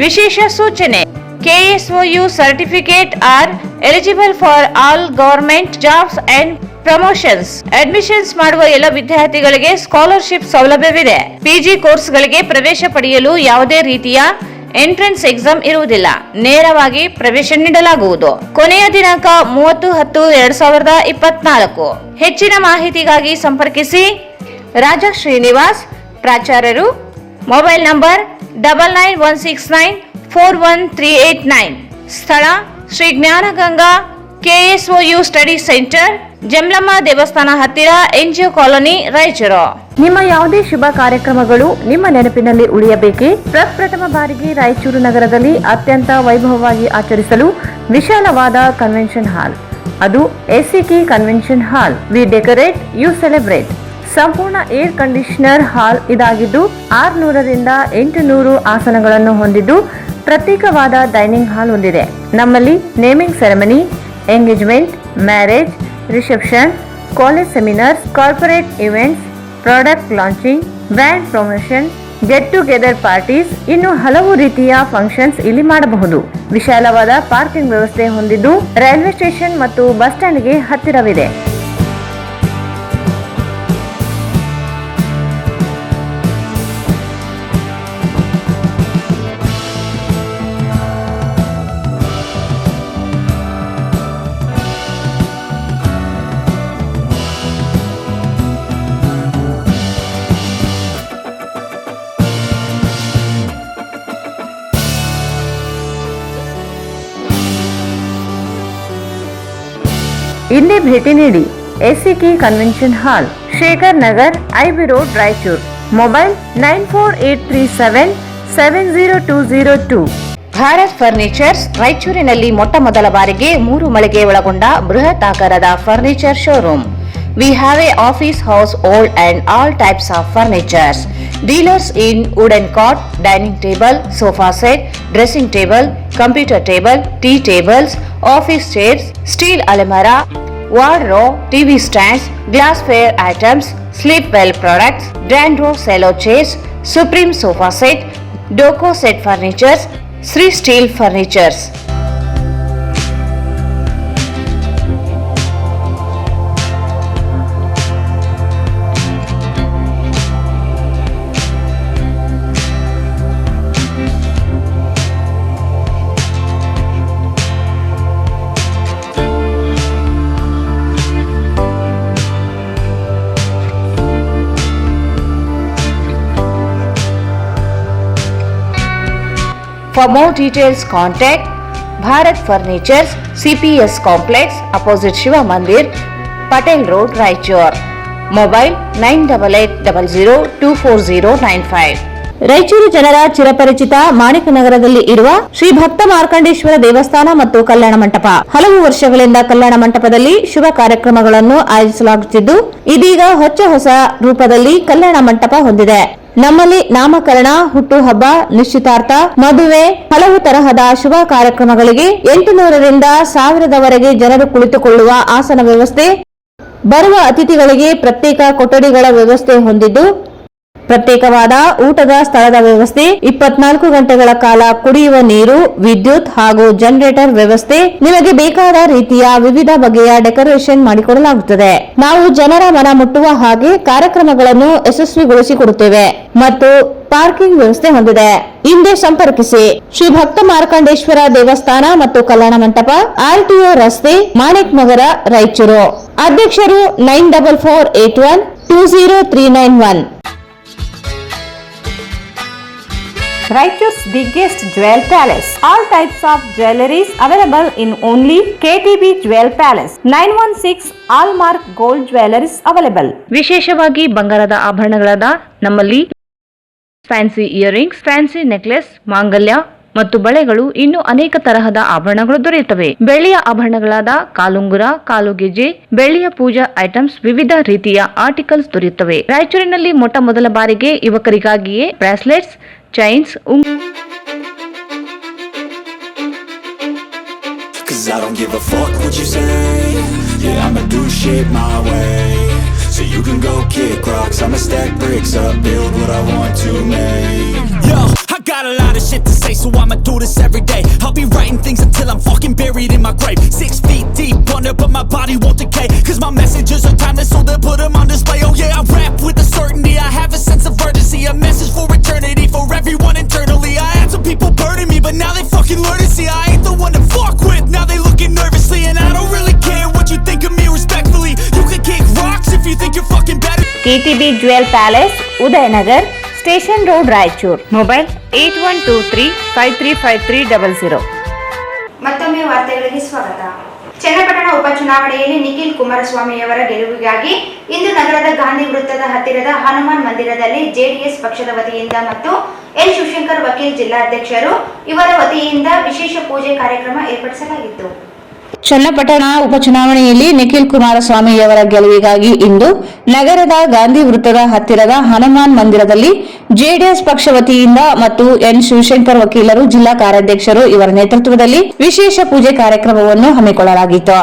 ವಿಶೇಷ ಸೂಚನೆ: KSOU certificate are eligible for all government jobs and promotions. Admissions ಮಾಡುವ ಎಲ್ಲ ವಿದ್ಯಾರ್ಥಿಗಳಿಗೆ scholarship ಸೌಲಭ್ಯವಿದೆ. PG ಕೋರ್ಸ್ಗಳಿಗೆ ಪ್ರವೇಶ ಪಡೆಯಲು ಯಾವುದೇ ರೀತಿಯ ಎಂಟ್ರೆನ್ಸ್ ಎಕ್ಸಾಮ್ ಇರುವುದಿಲ್ಲ. ನೇರವಾಗಿ ಪ್ರವೇಶ ನೀಡಲಾಗುವುದು. ಕೊನೆಯ ದಿನಾಂಕ 30/10/2024. ಹೆಚ್ಚಿನ ಮಾಹಿತಿಗಾಗಿ ಸಂಪರ್ಕಿಸಿ ರಾಜಾ ಶ್ರೀನಿವಾಸ್, ಪ್ರಾಚಾರ್ಯರು. Mobile number 9916941389. ಸ್ಥಳ Shri Jnanaganga KSOU study centre, Jamalamma ದೇವಸ್ಥಾನ ಹತ್ತಿರ, NGO ಕಾಲೋನಿ, ರಾಯಚೂರು. ನಿಮ್ಮ ಯಾವುದೇ ಶುಭ ಕಾರ್ಯಕ್ರಮಗಳು ನಿಮ್ಮ ನೆನಪಿನಲ್ಲಿ ಉಳಿಯಬೇಕೇ? ಪ್ರಪ್ರಥಮ ಬಾರಿಗೆ ರಾಯಚೂರು ನಗರದಲ್ಲಿ ಅತ್ಯಂತ ವೈಭವವಾಗಿ ಆಚರಿಸಲು ವಿಶಾಲವಾದ ಕನ್ವೆನ್ಷನ್ ಹಾಲ್, ಅದು SCK convention hall. We decorate, you celebrate. ಸಂಪೂರ್ಣ ಏರ್ ಕಂಡೀಷನರ್ ಹಾಲ್ ಇದಾಗಿದ್ದು 600 ರಿಂದ 800 ಆಸನಗಳನ್ನು ಹೊಂದಿದ್ದು ಪ್ರತ್ಯೇಕವಾದ ಡೈನಿಂಗ್ ಹಾಲ್ ಹೊಂದಿದೆ. ನಮ್ಮಲ್ಲಿ naming ceremony, engagement, marriage, reception, college seminars, corporate events, product launching, brand promotion, get together parties, ಇನ್ನು ಹಲವು ರೀತಿಯ ಫಂಕ್ಷನ್ಸ್ ಇಲ್ಲಿ ಮಾಡಬಹುದು. ವಿಶಾಲವಾದ ಪಾರ್ಕಿಂಗ್ ವ್ಯವಸ್ಥೆ ಹೊಂದಿದ್ದು ರೈಲ್ವೆ ಸ್ಟೇಷನ್ ಮತ್ತು ಬಸ್ ಸ್ಟ್ಯಾಂಡ್ಗೆ ಹತ್ತಿರವಿದೆ. ಇಂದೇ ಭೇಟಿ ನೀಡಿ. SCK ಕನ್ವೆನ್ಷನ್ ಹಾಲ್, Shekhar Nagar, IB road, Raichur. Mobile 9483770202. Bharat furnitures, ರಾಯಚೂರಿನಲ್ಲಿ ಮೊಟ್ಟ ಮೊದಲ ಬಾರಿಗೆ 3 ಮಳಿಗೆ ಒಳಗೊಂಡ ಬೃಹತ್ ಆಕಾರದ furniture showroom. We have a office house, old and all types of furnitures. Dealers in wooden cot, dining table, sofa set, dressing table, computer table, tea tables, office chairs, steel almirah, wardrobe, TV stands, glassware items, sleepwell products, Dandro cello chairs, Supreme sofa set, Doco set furnitures, Sri Steel furnitures. For more details, contact Bharat Furnitures, CPS Complex, opposite Shiva Mandir, Patel road, Raichur. Mobile 9880240955. Raichur ಜನರ ಚಿರಪರಿಚಿತ ಮಾಣಿಕನಗರದಲ್ಲಿ ಇರುವ ಶ್ರೀ ಭಕ್ತ ಮಾರ್ಕಂಡೇಶ್ವರ ದೇವಸ್ಥಾನ ಮತ್ತು ಕಲ್ಯಾಣ ಮಂಟಪ. ಹಲವು ವರ್ಷಗಳಿಂದ ಕಲ್ಯಾಣ ಮಂಟಪದಲ್ಲಿ ಶುಭ ಕಾರ್ಯಕ್ರಮಗಳನ್ನು ಆಯೋಜಿಸಲಾಗುತ್ತಿದ್ದು, ಇದೀಗ ಹೊಸ ರೂಪದಲ್ಲಿ ಕಲ್ಯಾಣ ಮಂಟಪ ಹೊಂದಿದೆ. ನಮ್ಮಲ್ಲಿ ನಾಮಕರಣ, ಹುಟ್ಟುಹಬ್ಬ, ನಿಶ್ಚಿತಾರ್ಥ, ಮದುವೆ, ಹಲವು ತರಹದ ಶುಭ ಕಾರ್ಯಕ್ರಮಗಳಿಗೆ 800ರಿಂದ 1000ದವರೆಗೆ ಜನರು ಕುಳಿತುಕೊಳ್ಳುವ ಆಸನ ವ್ಯವಸ್ಥೆ, ಬರುವ ಅತಿಥಿಗಳಿಗೆ ಪ್ರತ್ಯೇಕ ಕೊಠಡಿಗಳ ವ್ಯವಸ್ಥೆ ಹೊಂದಿದ್ದು, ಪ್ರತ್ಯೇಕವಾದ ಊಟದ ಸ್ಥಳದ ವ್ಯವಸ್ಥೆ, 24 ಗಂಟೆಗಳ ಕಾಲ ಕುಡಿಯುವ ನೀರು, ವಿದ್ಯುತ್ ಹಾಗೂ ಜನರೇಟರ್ ವ್ಯವಸ್ಥೆ, ನಿಮಗೆ ಬೇಕಾದ ರೀತಿಯ ವಿವಿಧ ಬಗೆಯ ಡೆಕೋರೇಷನ್ ಮಾಡಿಕೊಡಲಾಗುತ್ತದೆ. ನಾವು ಜನರ ಮನ ಮುಟ್ಟುವ ಹಾಗೆ ಕಾರ್ಯಕ್ರಮಗಳನ್ನು ಯಶಸ್ವಿಗೊಳಿಸಿಕೊಡುತ್ತೇವೆ ಮತ್ತು ಪಾರ್ಕಿಂಗ್ ವ್ಯವಸ್ಥೆ ಹೊಂದಿದೆ. ಹಿಂದೆ ಸಂಪರ್ಕಿಸಿ ಶ್ರೀ ಭಕ್ತ ಮಾರ್ಕಂಡೇಶ್ವರ ದೇವಸ್ಥಾನ ಮತ್ತು ಕಲ್ಯಾಣ ಮಂಟಪ, RTO ರಸ್ತೆ, ಮಾಣಿಕ್ ನಗರ, ರಾಯಚೂರು. ಅಧ್ಯಕ್ಷರು 9448120391. Raichur's biggest jewel palace. All types of jewelries available in only KTB Jewel Palace. 916 Allmark Gold Jewelries available. ವಿಶೇಷವಾಗಿ ಬಂಗಾರದ ಆಭರಣಗಳಾದ ನಮ್ಮಲ್ಲಿ ಫ್ಯಾನ್ಸಿ ಇಯರಿಂಗ್ಸ್, ಫ್ಯಾನ್ಸಿ ನೆಕ್ಲೆಸ್, ಮಾಂಗಲ್ಯ ಮತ್ತು ಬಳೆಗಳು, ಇನ್ನು ಅನೇಕ ತರಹದ ಆಭರಣಗಳು ದೊರೆಯುತ್ತವೆ. ಬೆಳ್ಳಿಯ ಆಭರಣಗಳಾದ ಕಾಲುಂಗುರ, ಕಾಲುಗೆಜೆ, ಬೆಳ್ಳಿಯ ಪೂಜಾ ಐಟಮ್ಸ್, ವಿವಿಧ ರೀತಿಯ ಆರ್ಟಿಕಲ್ಸ್ ದೊರೆಯುತ್ತವೆ. ರಾಯಚೂರಿನಲ್ಲಿ ಮೊದಲ ಬಾರಿಗೆ ಯುವಕರಿಗಾಗಿಯೇ bracelets, chains, Cause I don't give a fuck what you say. Yeah, I'ma do shit my way. So you can go kick rocks, I'ma stack bricks up, build what I want to make. Yo, I got a lot of shit to say, so I'ma do this every day. I'll be writing things until I'm fucking buried in my grave. 6 feet deep under, but my body won't decay. Cause my messages are timeless, so they'll put them on display. Oh yeah, I rap with a certainty, I have a sense of urgency. A message for eternity, for everyone internally. I had some people burning me, but now they fucking learn to see I ain't the one to fuck with. Now they looking nervously, and I don't really care what you think of me respectfully. You can kick rocks if you think you're fucking better. KTB Jewel Palace, Udayanagar, Station Road, Raichur. Mobile 8123535300. ಮತ್ತೊಮ್ಮೆ ವಾರ್ತೆಗಳಿಗೆ ಸ್ವಾಗತ. ಚನ್ನಪಟ್ಟಣ ಉಪಚುನಾವಣೆಯಲ್ಲಿ ನಿಖಿಲ್ ಕುಮಾರಸ್ವಾಮಿಯವರ ಗೆಲುವಿಗಾಗಿ ಇಂದು ನಗರದ ಗಾಂಧಿ ವೃತ್ತದ ಹತ್ತಿರದ ಹನುಮಾನ್ ಮಂದಿರದಲ್ಲಿ JDS ಪಕ್ಷದ ವತಿಯಿಂದ ಮತ್ತು ಎಲ್ ಶಿವಶಂಕರ್ ವಕೀಲ್ ಜಿಲ್ಲಾಧ್ಯಕ್ಷರು ಇವರ ವತಿಯಿಂದ ವಿಶೇಷ ಪೂಜೆ ಕಾರ್ಯಕ್ರಮ ಏರ್ಪಡಿಸಲಾಗಿತ್ತು. ಚನ್ನಪಟ್ಟಣ ಉಪಚುನಾವಣೆಯಲ್ಲಿ ನಿಖಿಲ್ ಕುಮಾರಸ್ವಾಮಿಯವರ ಗೆಲುವಿಗಾಗಿ ಇಂದು ನಗರದ ಗಾಂಧಿ ವೃತ್ತದ ಹತ್ತಿರದ ಹನುಮಾನ್ ಮಂದಿರದಲ್ಲಿ ಜೆಡಿಎಸ್ ಪಕ್ಷ ವತಿಯಿಂದ ಮತ್ತು ಎನ್ ಶಿವಶಂಕರ್ ವಕೀಲರು ಜಿಲ್ಲಾ ಕಾರ್ಯಾಧ್ಯಕ್ಷರು ಇವರ ನೇತೃತ್ವದಲ್ಲಿ ವಿಶೇಷ ಪೂಜೆ ಕಾರ್ಯಕ್ರಮವನ್ನು ಹಮ್ಮಿಕೊಳ್ಳಲಾಗಿತ್ತು.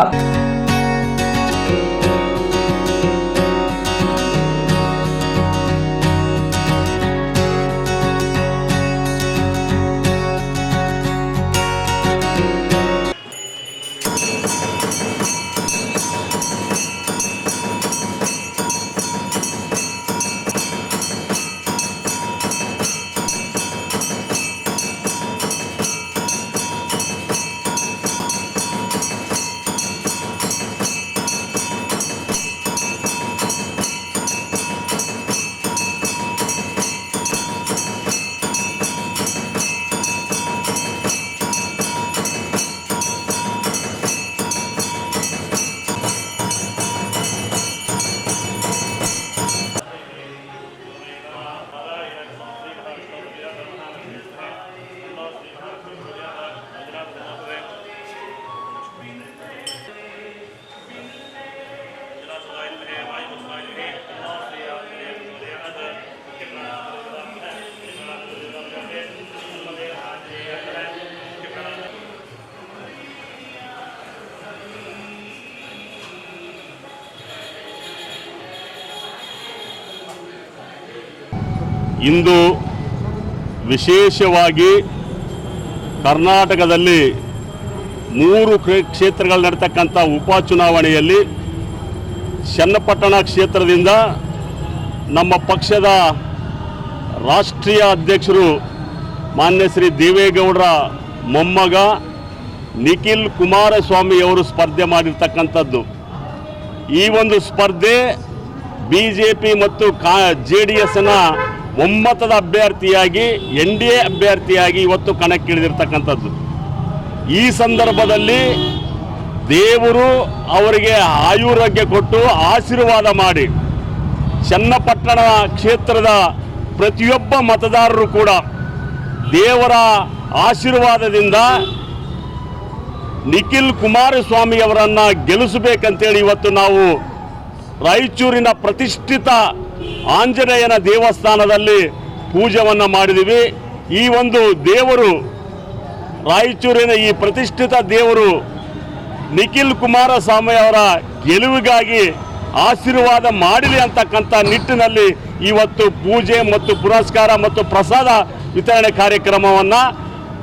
ಇಂದು ವಿಶೇಷವಾಗಿ ಕರ್ನಾಟಕದಲ್ಲಿ 3 ಕ್ಷೇತ್ರಗಳು ನಡೆತಕ್ಕಂಥ ಉಪಚುನಾವಣೆಯಲ್ಲಿ ಚನ್ನಪಟ್ಟಣ ಕ್ಷೇತ್ರದಿಂದ ನಮ್ಮ ಪಕ್ಷದ ರಾಷ್ಟ್ರೀಯ ಅಧ್ಯಕ್ಷರು ಮಾನ್ಯ ಶ್ರೀ ದೇವೇಗೌಡರ ಮೊಮ್ಮಗ ನಿಖಿಲ್ ಕುಮಾರಸ್ವಾಮಿಯವರು ಸ್ಪರ್ಧೆ ಮಾಡಿರ್ತಕ್ಕಂಥದ್ದು. ಈ ಒಂದು ಸ್ಪರ್ಧೆ BJP ಮತ್ತು JDSನ ಒಮ್ಮತದ ಅಭ್ಯರ್ಥಿಯಾಗಿ NDA ಅಭ್ಯರ್ಥಿಯಾಗಿ ಇವತ್ತು ಕಣಕ್ಕಿಳಿದಿರ್ತಕ್ಕಂಥದ್ದು. ಈ ಸಂದರ್ಭದಲ್ಲಿ ದೇವರು ಅವರಿಗೆ ಆಯುರೋಗ್ಯ ಕೊಟ್ಟು ಆಶೀರ್ವಾದ ಮಾಡಿ ಚನ್ನಪಟ್ಟಣ ಕ್ಷೇತ್ರದ ಪ್ರತಿಯೊಬ್ಬ ಮತದಾರರು ಕೂಡ ದೇವರ ಆಶೀರ್ವಾದದಿಂದ ನಿಖಿಲ್ ಕುಮಾರಸ್ವಾಮಿ ಅವರನ್ನು ಗೆಲ್ಲಿಸಬೇಕಂತೇಳಿ ಇವತ್ತು ನಾವು ರಾಯಚೂರಿನ ಪ್ರತಿಷ್ಠಿತ ಆಂಜನೇಯನ ದೇವಸ್ಥಾನದಲ್ಲಿ ಪೂಜೆಯನ್ನು ಮಾಡಿದ್ದೀವಿ. ಈ ಒಂದು ದೇವರು, ರಾಯಚೂರಿನ ಈ ಪ್ರತಿಷ್ಠಿತ ದೇವರು ನಿಖಿಲ್ ಕುಮಾರಸ್ವಾಮಿ ಅವರ ಗೆಲುವಿಗಾಗಿ ಆಶೀರ್ವಾದ ಮಾಡಲಿ ಅಂತಕ್ಕಂಥ ನಿಟ್ಟಿನಲ್ಲಿ ಇವತ್ತು ಪೂಜೆ ಮತ್ತು ಪುರಸ್ಕಾರ ಮತ್ತು ಪ್ರಸಾದ ವಿತರಣೆ ಕಾರ್ಯಕ್ರಮವನ್ನು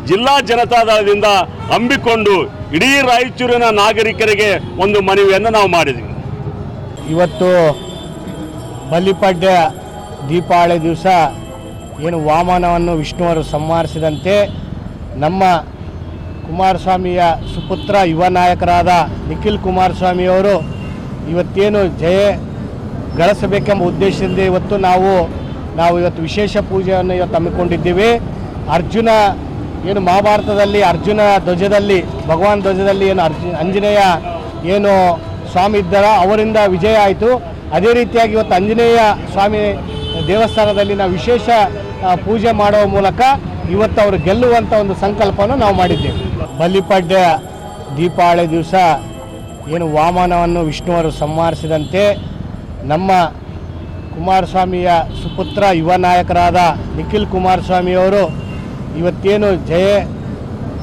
ಜಿಲ್ಲಾ ಜನತಾದಳದಿಂದ ಹಮ್ಮಿಕೊಂಡು ಇಡೀ ರಾಯಚೂರಿನ ನಾಗರಿಕರಿಗೆ ಒಂದು ಮನವಿಯನ್ನು ನಾವು ಮಾಡಿದ್ದೀವಿ. ಇವತ್ತು ಬಲಿಪಾಡ್ಯ ದೀಪಾವಳಿ ದಿವಸ ಏನು ವಾಮನವನ್ನು ವಿಷ್ಣುವರು ಸಂಹರಿಸಿದಂತೆ ನಮ್ಮ ಕುಮಾರಸ್ವಾಮಿಯ ಸುಪುತ್ರ ಯುವ ನಾಯಕರಾದ ನಿಖಿಲ್ ಕುಮಾರಸ್ವಾಮಿಯವರು ಇವತ್ತೇನು ಜಯ ಗಳಿಸಬೇಕೆಂಬ ಉದ್ದೇಶದಿಂದ ಇವತ್ತು ನಾವು ಇವತ್ತು ವಿಶೇಷ ಪೂಜೆಯನ್ನು ಇವತ್ತು ಹಮ್ಮಿಕೊಂಡಿದ್ದೀವಿ. ಅರ್ಜುನ ಏನು ಮಹಾಭಾರತದಲ್ಲಿ ಅರ್ಜುನ ಧ್ವಜದಲ್ಲಿ, ಭಗವಾನ್ ಧ್ವಜದಲ್ಲಿ ಏನು ಆಂಜನೇಯ ಏನು ಸ್ವಾಮಿ ಇದ್ದಾರ ಅವರಿಂದ ವಿಜಯ ಆಯಿತು. ಅದೇ ರೀತಿಯಾಗಿ ಇವತ್ತು ಆಂಜನೇಯ ಸ್ವಾಮಿ ದೇವಸ್ಥಾನದಲ್ಲಿ ನಾವು ವಿಶೇಷ ಪೂಜೆ ಮಾಡುವ ಮೂಲಕ ಇವತ್ತು ಅವರು ಗೆಲ್ಲುವಂಥ ಒಂದು ಸಂಕಲ್ಪವನ್ನು ನಾವು ಮಾಡಿದ್ದೇವೆ. ಬಲಿಪಾಡ್ಯ ದೀಪಾವಳಿ ದಿವಸ ಏನು ವಾಮನವನ್ನು ವಿಷ್ಣುವರು ಸಂಹರಿಸಿದಂತೆ ನಮ್ಮ ಕುಮಾರಸ್ವಾಮಿಯ ಸುಪುತ್ರ ಯುವ ನಾಯಕರಾದ ನಿಖಿಲ್ ಕುಮಾರಸ್ವಾಮಿಯವರು ಇವತ್ತೇನು ಜಯ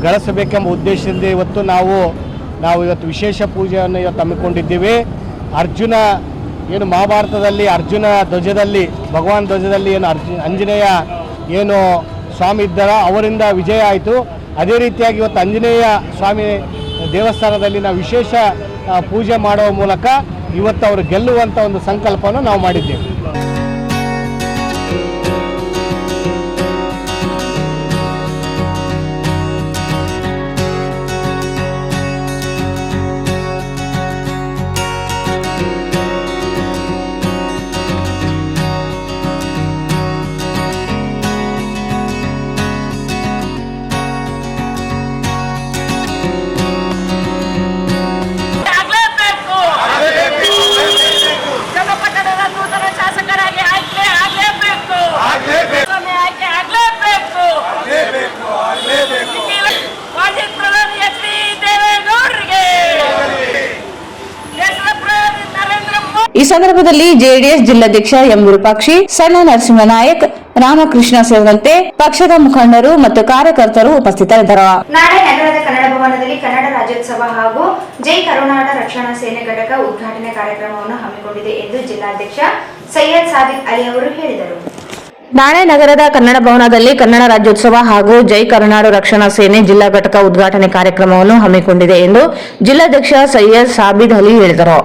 ಗಳಿಸಬೇಕೆಂಬ ಉದ್ದೇಶದಿಂದ ಇವತ್ತು ನಾವು ಇವತ್ತು ವಿಶೇಷ ಪೂಜೆಯನ್ನು ಇವತ್ತು ಹಮ್ಮಿಕೊಂಡಿದ್ದೀವಿ. ಅರ್ಜುನ ಏನು ಮಹಾಭಾರತದಲ್ಲಿ ಅರ್ಜುನ ಧ್ವಜದಲ್ಲಿ, ಭಗವಾನ್ ಧ್ವಜದಲ್ಲಿ ಏನು ಆಂಜನೇಯ ಏನು ಸ್ವಾಮಿ ಇದ್ದಾರ ಅವರಿಂದ ವಿಜಯ ಆಯಿತು. ಅದೇ ರೀತಿಯಾಗಿ ಇವತ್ತು ಆಂಜನೇಯ ಸ್ವಾಮಿ ದೇವಸ್ಥಾನದಲ್ಲಿ ನಾವು ವಿಶೇಷ ಪೂಜೆ ಮಾಡುವ ಮೂಲಕ ಇವತ್ತು ಅವರು ಗೆಲ್ಲುವಂಥ ಒಂದು ಸಂಕಲ್ಪವನ್ನು ನಾವು ಮಾಡಿದ್ದೇವೆ. ಈ ಸಂದರ್ಭದಲ್ಲಿ ಜೆಡಿಎಸ್ ಜಿಲ್ಲಾಧ್ಯಕ್ಷ ಎಂ ವಿರೂಪಾಕ್ಷಿ, ಸಣ್ಣ ನರಸಿಂಹನಾಯಕ್, ರಾಮಕೃಷ್ಣ ಸೇರಿದಂತೆ ಪಕ್ಷದ ಮುಖಂಡರು ಮತ್ತು ಕಾರ್ಯಕರ್ತರು ಉಪಸ್ಥಿತರಿದ್ದರು. ನಾಳೆ ನಗರದ ಕನ್ನಡ ಭವನದಲ್ಲಿ ಕನ್ನಡ ರಾಜ್ಯೋತ್ಸವ ಹಾಗೂ ಜೈ ಕರುನಾಡ ರಕ್ಷಣಾ ಸೇನೆ ಘಟಕ ಉದ್ಘಾಟನೆ ಕಾರ್ಯಕ್ರಮವನ್ನು ಹಮ್ಮಿಕೊಂಡಿದೆ ಎಂದು ಜಿಲ್ಲಾಧ್ಯಕ್ಷ ಸೈಯದ್ ಸಾದಿಕ್ ಅಲಿ ಅವರು ಹೇಳಿದರು. ನಾಳೆ ನಗರದ ಕನ್ನಡ ಭವನದಲ್ಲಿ ಕನ್ನಡ ರಾಜ್ಯೋತ್ಸವ ಹಾಗೂ ಜೈ ಕರುನಾಡು ರಕ್ಷಣಾ ಸೇನೆ ಜಿಲ್ಲಾ ಘಟಕ ಉದ್ಘಾಟನೆ ಕಾರ್ಯಕ್ರಮವನ್ನು ಹಮ್ಮಿಕೊಂಡಿದೆ ಎಂದು ಜಿಲ್ಲಾಧ್ಯಕ್ಷ ಸೈಯದ್ ಸಾಬಿದ್ ಅಲಿ ಹೇಳಿದರು.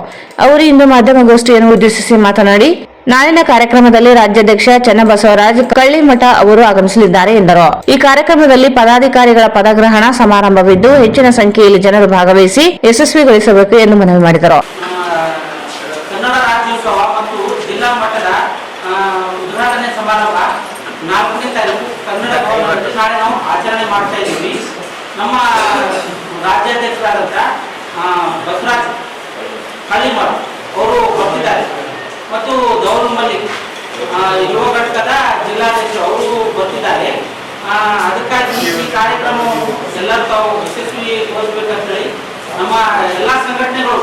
ಅವರು ಇಂದು ಮಾಧ್ಯಮಗೋಷ್ಠಿಯನ್ನು ಉದ್ದೇಶಿಸಿ ಮಾತನಾಡಿ, ನಾಳಿನ ಕಾರ್ಯಕ್ರಮದಲ್ಲಿ ರಾಜ್ಯಾಧ್ಯಕ್ಷ ಚನ್ನಬಸವರಾಜ್ ಕಳ್ಳಿಮಠ ಅವರು ಆಗಮಿಸಲಿದ್ದಾರೆ ಎಂದರು. ಈ ಕಾರ್ಯಕ್ರಮದಲ್ಲಿ ಪದಾಧಿಕಾರಿಗಳ ಪದಗ್ರಹಣ ಸಮಾರಂಭವಿದ್ದು ಹೆಚ್ಚಿನ ಸಂಖ್ಯೆಯಲ್ಲಿ ಜನರು ಭಾಗವಹಿಸಿ ಯಶಸ್ವಿಗೊಳಿಸಬೇಕು ಎಂದು ಮನವಿ ಮಾಡಿದರು. ಕನ್ನಡ ರಾಜ್ಯೋತ್ಸವ ಮತ್ತು ಜಿಲ್ಲಾ ಮಟ್ಟದ ಉದ್ಘಾಟನೆ ಸಮಾರಂಭ 4ನೇ ತಾರೀಕು ಕನ್ನಡ ಭವನದಲ್ಲಿ ನಾಳೆ ನಾವು ಆಚರಣೆ ಮಾಡ್ತಾ ಇದ್ದೀವಿ. ನಮ್ಮ ರಾಜ್ಯಾಧ್ಯಕ್ಷರಾದಂಥ ಬಸವರಾಜ್ ಕಳ್ಳಿಮಠ ಅವರು ಬರ್ತಿದ್ದಾರೆ ಮತ್ತು ಗೌರವ್ ಮಲ್ಲಿಕ್ ಯುವ ಘಟಕದ ಜಿಲ್ಲಾಧ್ಯಕ್ಷರು ಅವರು ಬರ್ತಿದ್ದಾರೆ. ಅದಕ್ಕಾಗಿ ಈ ಕಾರ್ಯಕ್ರಮವನ್ನು ಎಲ್ಲರೂ ತಾವು ಯಶಸ್ವಿಗೊಳಿಸಬೇಕಂತೇಳಿ ನಮ್ಮ ಎಲ್ಲ ಸಂಘಟನೆಗಳು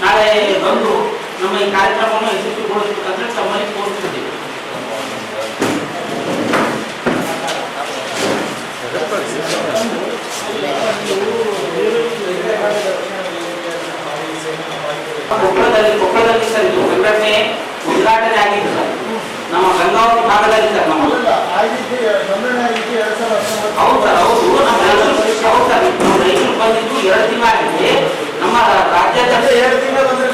ನಾಳೆ ಬಂದು ನಮ್ಮ ಈ ಕಾರ್ಯಕ್ರಮವನ್ನು ಯಶಸ್ವಿಗೊಳಿಸಬೇಕಂತ ತಮ್ಮಲ್ಲಿ ಕೋರುತ್ತಿದ್ದೀವಿ. ಕೊಪ್ಪಳದಲ್ಲಿ ಸರ್ ಇದು ಸಂಘಟನೆ ಉದ್ಘಾಟನೆ ಆಗಿತ್ತು ಸರ್. ನಮ್ಮ ಗಂಗಾವತಿ ಭಾಗದಲ್ಲಿ ಸರ್ ನಮ್ಮ ಹೌದು ಸರ್, ಹೌದು ನಮ್ಮ ಹೌದು ಸರ್, ನಮ್ಮ ರೈತರು ಬಂದಿದ್ದು 2 ತಿಂಗಳು ಆಗಿದೆ. ನಮ್ಮ ರಾಜ್ಯಾಧ್ಯಕ್ಷ 2 ತಿಂಗಳು ಬಂದ್ರೆ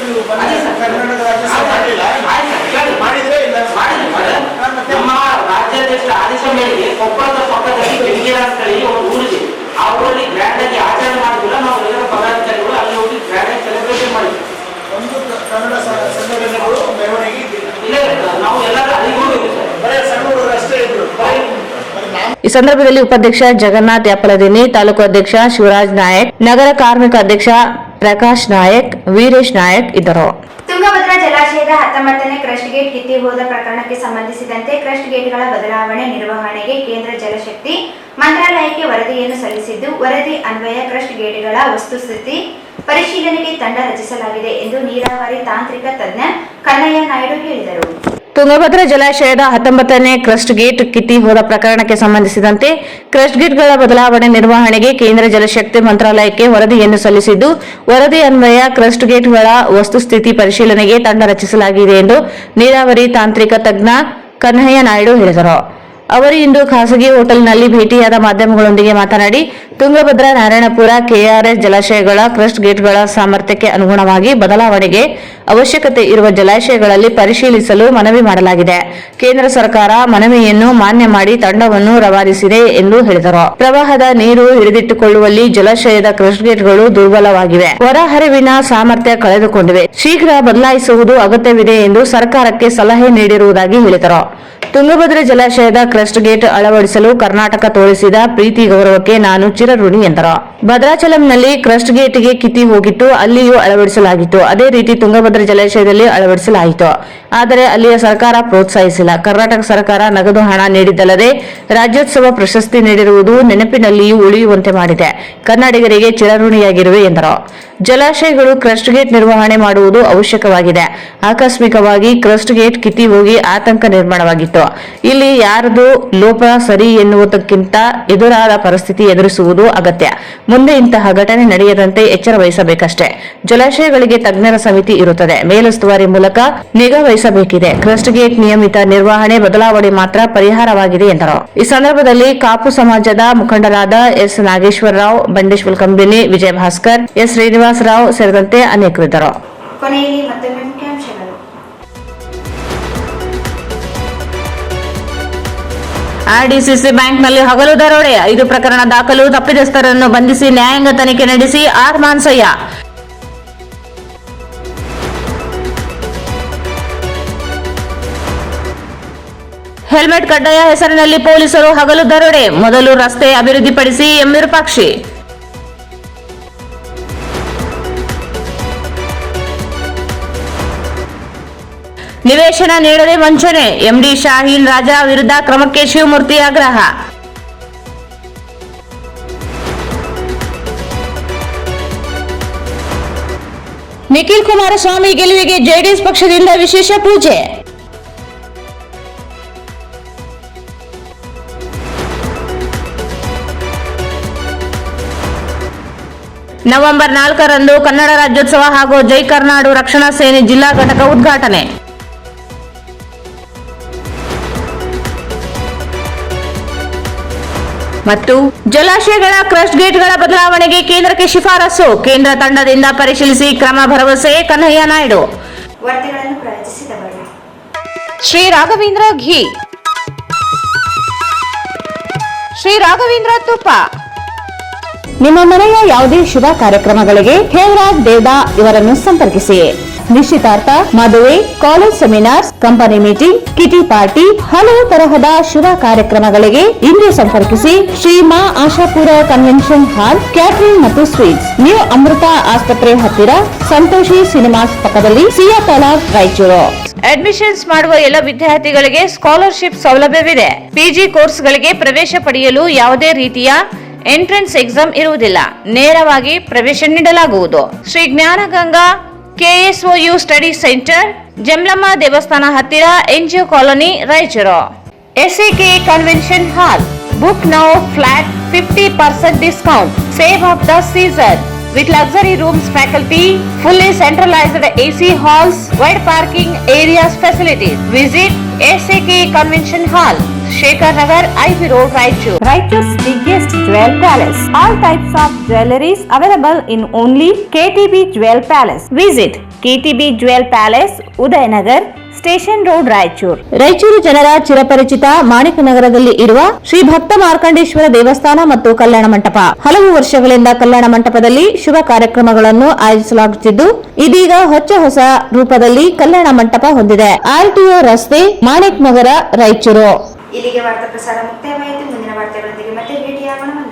ನಮ್ಮ ರಾಜ್ಯಾಧ್ಯಕ್ಷರ ಆದೇಶ ಮೇರೆಗೆ ಕೊಪ್ಪಳದ ಪಕ್ಕದಲ್ಲಿ ಬೆಂಗೇರ ಅಂತೇಳಿ ಒಂದು ಊರಿದೆ. ಆ ಊರಲ್ಲಿ ಗ್ರ್ಯಾಂಡ್ ಆಗಿ ಆಚರಣೆ ಮಾಡಿದಿಲ್ಲ. ನಾವು ಎಲ್ಲ ಪದಾಧಿಕಾರಿಗಳು ಅಲ್ಲಿ ಹೋಗಿ ಗ್ರ್ಯಾಂಡ್ ಆಗಿ ಸೆಲೆಬ್ರೇಷನ್ ಮಾಡಿದ್ವಿ. ಒಂದು ಕನ್ನಡ ಸಂಘಟನೆಗಳು ಮೆರವಣಿಗೆ ಇಲ್ಲ, ನಾವು ಎಲ್ಲರೂ ಅಲ್ಲಿಗೆ ಹೋಗಿದ್ವಿ ಸರ್. ಬರೀ ಸಣ್ಣ ಹುಡುಗರು ಅಷ್ಟೇ ಇದ್ರು. ಈ ಸಂದರ್ಭದಲ್ಲಿ ಉಪಾಧ್ಯಕ್ಷ ಜಗನ್ನಾಥ್ ಯಾಪಲದಿನಿ, ತಾಲೂಕು ಅಧ್ಯಕ್ಷ ಶಿವರಾಜ್ ನಾಯಕ್, ನಗರ ಕಾರ್ಮಿಕ ಅಧ್ಯಕ್ಷ ಪ್ರಕಾಶ್ ನಾಯಕ್, ವೀರೇಶ್ ನಾಯಕ್ ಇದ್ದರು. ತುಂಗಭದ್ರಾ ಜಲಾಶಯದ 19ನೇ ಕ್ರಸ್ಟ್ ಗೇಟ್ ಕಿತ್ತಿ ಹೋದ ಪ್ರಕರಣಕ್ಕೆ ಸಂಬಂಧಿಸಿದಂತೆ ಕ್ರಸ್ಟ್ ಗೇಟ್ಗಳ ಬದಲಾವಣೆ ನಿರ್ವಹಣೆಗೆ ಕೇಂದ್ರ ಜಲಶಕ್ತಿ ಮಂತ್ರಾಲಯಕ್ಕೆ ವರದಿಯನ್ನು ಸಲ್ಲಿಸಿದ್ದು, ವರದಿ ಅನ್ವಯ ಕ್ರಸ್ಟ್ ಗೇಟ್ಗಳ ವಸ್ತುಸ್ಥಿತಿ ಪರಿಶೀಲನೆಗೆ ತಂಡ ರಚಿಸಲಾಗಿದೆ ಎಂದು ನೀರಾವರಿ ತಾಂತ್ರಿಕ ತಜ್ಞ ಕನ್ನಯ್ಯ ನಾಯ್ಡು ಹೇಳಿದರು. ತುಂಗಭದ್ರಾ ಜಲಾಶಯದ 19ನೇ ಕ್ರಸ್ಟ್ ಗೇಟ್ ಕಿತ್ತಿ ಹೋದ ಪ್ರಕರಣಕ್ಕೆ ಸಂಬಂಧಿಸಿದಂತೆ ಕ್ರಸ್ಟ್ ಗೇಟ್ಗಳ ಬದಲಾವಣೆ ನಿರ್ವಹಣೆಗೆ ಕೇಂದ್ರ ಜಲಶಕ್ತಿ ಮಂತ್ರಾಲಯಕ್ಕೆ ವರದಿಯನ್ನು ಸಲ್ಲಿಸಿದ್ದು, ವರದಿ ಅನ್ವಯ ಕ್ರಸ್ಟ್ ಗೇಟ್ಗಳ ವಸ್ತುಸ್ಥಿತಿ ಪರಿಶೀಲನೆಗೆ ತಂಡ ರಚಿಸಲಾಗಿದೆ ಎಂದು ನೀರಾವರಿ ತಾಂತ್ರಿಕ ತಜ್ಞ ಕನ್ನಯ್ಯ ನಾಯ್ಡು ಹೇಳಿದರು. ಅವರು ಇಂದು ಖಾಸಗಿ ಹೋಟೆಲ್ನಲ್ಲಿ ಭೇಟಿಯಾದ ಮಾಧ್ಯಮಗಳೊಂದಿಗೆ ಮಾತನಾಡಿ, ತುಂಗಭದ್ರಾ, ನಾರಾಯಣಪುರ, ಕೆಆರ್ಎಸ್ ಜಲಾಶಯಗಳ ಕ್ರಸ್ಟ್ ಗೇಟ್ಗಳ ಸಾಮರ್ಥ್ಯಕ್ಕೆ ಅನುಗುಣವಾಗಿ ಬದಲಾವಣೆಗೆ ಅವಶ್ಯಕತೆ ಇರುವ ಜಲಾಶಯಗಳಲ್ಲಿ ಪರಿಶೀಲಿಸಲು ಮನವಿ ಮಾಡಲಾಗಿದೆ. ಕೇಂದ್ರ ಸರ್ಕಾರ ಮನವಿಯನ್ನು ಮಾನ್ಯ ಮಾಡಿ ತಂಡವನ್ನು ರವಾನಿಸಿದೆ ಎಂದು ಹೇಳಿದರು. ಪ್ರವಾಹದ ನೀರು ಹಿಡಿದಿಟ್ಟುಕೊಳ್ಳುವಲ್ಲಿ ಜಲಾಶಯದ ಕ್ರಸ್ಟ್ ಗೇಟ್ಗಳು ದುರ್ಬಲವಾಗಿವೆ, ಹೊರಹರಿವಿನ ಸಾಮರ್ಥ್ಯ ಕಳೆದುಕೊಂಡಿವೆ, ಶೀಘ್ರ ಬದಲಾಯಿಸುವುದು ಅಗತ್ಯವಿದೆ ಎಂದು ಸರ್ಕಾರಕ್ಕೆ ಸಲಹೆ ನೀಡಿರುವುದಾಗಿ ಹೇಳಿದರು. ತುಂಗಭದ್ರಾ ಜಲಾಶಯದ ಕ್ರಸ್ಟ್ ಗೇಟ್ ಅಳವಡಿಸಲು ಕರ್ನಾಟಕ ತೋರಿಸಿದ ಪ್ರೀತಿ ಗೌರವಕ್ಕೆ ನಾನು ಚಿರಋಣಿ ಎಂದರು. ಭದ್ರಾಚಲಂನಲ್ಲಿ ಕ್ರಸ್ಟ್ ಗೇಟ್ಗೆ ಕಿತ್ತಿ ಹೋಗಿತ್ತು, ಅಲ್ಲಿಯೂ ಅಳವಡಿಸಲಾಗಿತ್ತು. ಅದೇ ರೀತಿ ತುಂಗಭದ್ರಾ ಜಲಾಶಯದಲ್ಲಿ ಅಳವಡಿಸಲಾಯಿತು. ಆದರೆ ಅಲ್ಲಿಯ ಸರ್ಕಾರ ಪ್ರೋತ್ಸಾಹಿಸಿಲ್ಲ. ಕರ್ನಾಟಕ ಸರ್ಕಾರ ನಗದು ಹಣ ನೀಡಿದ್ದಲ್ಲದೆ ರಾಜ್ಯೋತ್ಸವ ಪ್ರಶಸ್ತಿ ನೀಡಿರುವುದು ನೆನಪಿನಲ್ಲಿಯೂ ಉಳಿಯುವಂತೆ ಮಾಡಿದೆ. ಕನ್ನಡಿಗರಿಗೆ ಚಿರಋಣಿಯಾಗಿರುವೆ ಎಂದರು. ಜಲಾಶಯಗಳು ಕ್ರಸ್ಟ್ ಗೇಟ್ ನಿರ್ವಹಣೆ ಮಾಡುವುದು ಅವಶ್ಯಕವಾಗಿದೆ. ಆಕಸ್ಮಿಕವಾಗಿ ಕ್ರಸ್ಟ್ ಗೇಟ್ ಕಿತ್ತಿ ಹೋಗಿ ಆತಂಕ ನಿರ್ಮಾಣವಾಗಿತ್ತು. ಇಲ್ಲಿ ಯಾರದು ಲೋಪ ಸರಿ ಎನ್ನುವುದಕ್ಕಿಂತ ಎದುರಾದ ಪರಿಸ್ಥಿತಿ ಎದುರಿಸುವುದು ಅಗತ್ಯ. ಮುಂದೆ ಇಂತಹ ಘಟನೆ ನಡೆಯದಂತೆ ಎಚ್ಚರ ವಹಿಸಬೇಕಷ್ಟೇ. ಜಲಾಶಯಗಳಿಗೆ ತಜ್ಞರ ಸಮಿತಿ ಇರುತ್ತದೆ, ಮೇಲುಸ್ತುವಾರಿ ಮೂಲಕ ನಿಗಾ ವಹಿಸಬೇಕಿದೆ. ಕ್ರಸ್ಟ್ ಗೇಟ್ ನಿಯಮಿತ ನಿರ್ವಹಣೆ, ಬದಲಾವಣೆ ಮಾತ್ರ ಪರಿಹಾರವಾಗಿದೆ ಎಂದರು. ಈ ಸಂದರ್ಭದಲ್ಲಿ ಕಾಪು ಸಮಾಜದ ಮುಖಂಡರಾದ ಎಸ್ ನಾಗೇಶ್ವರರಾವ್, ಬಂಡೇಶ್ವರ ಕಂಬಿನಿ, ವಿಜಯ ಭಾಸ್ಕರ್, ಎಸ್ ಶ್ರೀನಿವಾಸ ರಾವ್ ಸೇರಿದಂತೆ ಅನೇಕರಿದ್ದರು. ಕೊನೆಯಲ್ಲಿ ಮತ್ತೊಮ್ಮೆ ಮುಖ್ಯಾಂಶಗಳು. ಆರ್ಡಿಸಿಸಿ ಬ್ಯಾಂಕ್ನಲ್ಲಿ ಹಗಲು ದರೋಡೆ, 5 ಪ್ರಕರಣ ದಾಖಲು, ತಪ್ಪಿತಸ್ಥರನ್ನು ಬಂಧಿಸಿ ನ್ಯಾಯಾಂಗ ತನಿಖೆ ನಡೆಸಿ ಆರ್ ಮಾನ್ಸಯ್ಯ. ಹೆಲ್ಮೆಟ್ ಕಡ್ಡಾಯ ಹೆಸರಿನಲ್ಲಿ ಪೊಲೀಸರು ಹಗಲು ದರೋಡೆ, ಮೊದಲು ರಸ್ತೆ ಅಭಿವೃದ್ಧಿಪಡಿಸಿ ಎಂ ವಿರೂಪಾಕ್ಷಿ. ನಿವೇಶನ ನೀಡದೆ ವಂಚನೆ, ಎಂಡಿ ಶಾಹೀನ್ ರಾಜಾ ವಿರುದ್ಧ ಕ್ರಮಕ್ಕೆ ಶಿವಮೂರ್ತಿ ಆಗ್ರಹ. ನಿಖಿಲ್ ಕುಮಾರಸ್ವಾಮಿ ಗೆಲುವಿಗೆ ಜೆಡಿಎಸ್ ಪಕ್ಷದಿಂದ ವಿಶೇಷ ಪೂಜೆ. ನವೆಂಬರ್ 4ರಂದು ಕನ್ನಡ ರಾಜ್ಯೋತ್ಸವ ಹಾಗೂ ಜೈ ಕರ್ನಾಡು ರಕ್ಷಣಾ ಸೇನೆ ಜಿಲ್ಲಾ ಘಟಕ ಉದ್ಘಾಟನೆ. ಮತ್ತು ಜಲಾಶಯಗಳ ಕ್ರಸ್ಟ್ ಗೇಟ್ಗಳ ಬದಲಾವಣೆಗೆ ಕೇಂದ್ರಕ್ಕೆ ಶಿಫಾರಸು, ಕೇಂದ್ರ ತಂಡದಿಂದ ಪರಿಶೀಲಿಸಿ ಕ್ರಮ ಭರವಸೆ ಕನ್ನಯ್ಯ ನಾಯ್ಡು. ವಾರ್ತೆಗಳನ್ನು ಪ್ರವಚಿಸಿದವರು ಶ್ರೀ ರಾಘವೇಂದ್ರ ಘೀ, ಶ್ರೀ ರಾಘವೇಂದ್ರ ತುಪ್ಪ. ನಿಮ್ಮ ಮನೆಯ ಯಾವುದೇ ಶುಭ ಕಾರ್ಯಕ್ರಮಗಳಿಗೆ ಹೇಮರಾಜ್ ದೇವದಾ ಇವರನ್ನು ಸಂಪರ್ಕಿಸಿ. ನಿಶ್ಚಿತಾರ್ಥ, ಮದುವೆ, college seminars, company meeting, ಕಿಟಿ party, ಹಲವು ತರಹದ ಶುಭ ಕಾರ್ಯಕ್ರಮಗಳಿಗೆ ಇಂದು ಸಂಪರ್ಕಿಸಿ. Shri Maa Ashapura convention hall, catering ಮತ್ತು ಸ್ವೀಟ್ಸ್, ನ್ಯೂ ಅಮೃತ ಆಸ್ಪತ್ರೆ ಹತ್ತಿರ, ಸಂತೋಷಿ ಸಿನಿಮಾಸ್ ಪಕ್ಕದಲ್ಲಿ, ಸಿಯಾ ತಲಾಬ್, ರಾಯಚೂರು. ಅಡ್ಮಿಷನ್ಸ್ ಮಾಡುವ ಎಲ್ಲ ವಿದ್ಯಾರ್ಥಿಗಳಿಗೆ ಸ್ಕಾಲರ್ಶಿಪ್ ಸೌಲಭ್ಯವಿದೆ. ಪಿಜಿ ಕೋರ್ಸ್ಗಳಿಗೆ ಪ್ರವೇಶ ಪಡೆಯಲು ಯಾವುದೇ ರೀತಿಯ ಎಂಟ್ರೆನ್ಸ್ ಎಕ್ಸಾಮ್ ಇರುವುದಿಲ್ಲ, ನೇರವಾಗಿ ಪ್ರವೇಶ ನೀಡಲಾಗುವುದು. Shri Jnanaganga KSOU study centre, Jamalamma ದೇವಸ್ಥಾನ ಹತ್ತಿರ, NGO colony, Raichur. SAK convention hall, book now, flat 50% discount, save of the season with luxury rooms, faculty, fully centralized AC halls, wide parking areas, facilities. Visit SAK Convention Hall, Shekhar Nagar, IV Road, Raichur. Raichur's biggest jewel palace. All types of jewelries available in only KTB Jewel Palace. Visit KTB Jewel Palace, Udayanagar, station road, Raichur. Raichur ಜನರ ಚಿರಪರಿಚಿತ ಮಾಣಿಕನಗರದಲ್ಲಿ ಇರುವ ಶ್ರೀ ಭಕ್ತ ಮಾರ್ಕಂಡೇಶ್ವರ ದೇವಸ್ಥಾನ ಮತ್ತು ಕಲ್ಯಾಣ ಮಂಟಪ. ಹಲವು ವರ್ಷಗಳಿಂದ ಕಲ್ಯಾಣ ಮಂಟಪದಲ್ಲಿ ಶುಭ ಕಾರ್ಯಕ್ರಮಗಳನ್ನು ಆಯೋಜಿಸಲಾಗುತ್ತಿದ್ದು, ಇದೀಗ ಹೊಸ ರೂಪದಲ್ಲಿ ಕಲ್ಯಾಣ ಮಂಟಪ ಹೊಂದಿದೆ. RTO ರಸ್ತೆ, ಮಾಣಿಕ್ ನಗರ, ರಾಯಚೂರು. ಇಲ್ಲಿಗೆ ವಾರ್ತಾ ಪ್ರಸಾರ ಮುಕ್ತಾಯವಾಯಿತು. ಮುಂದಿನ ವಾರ್ತೆಗಳೊಂದಿಗೆ ಮತ್ತೆ ಭೇಟಿಯಾಗೋಣ.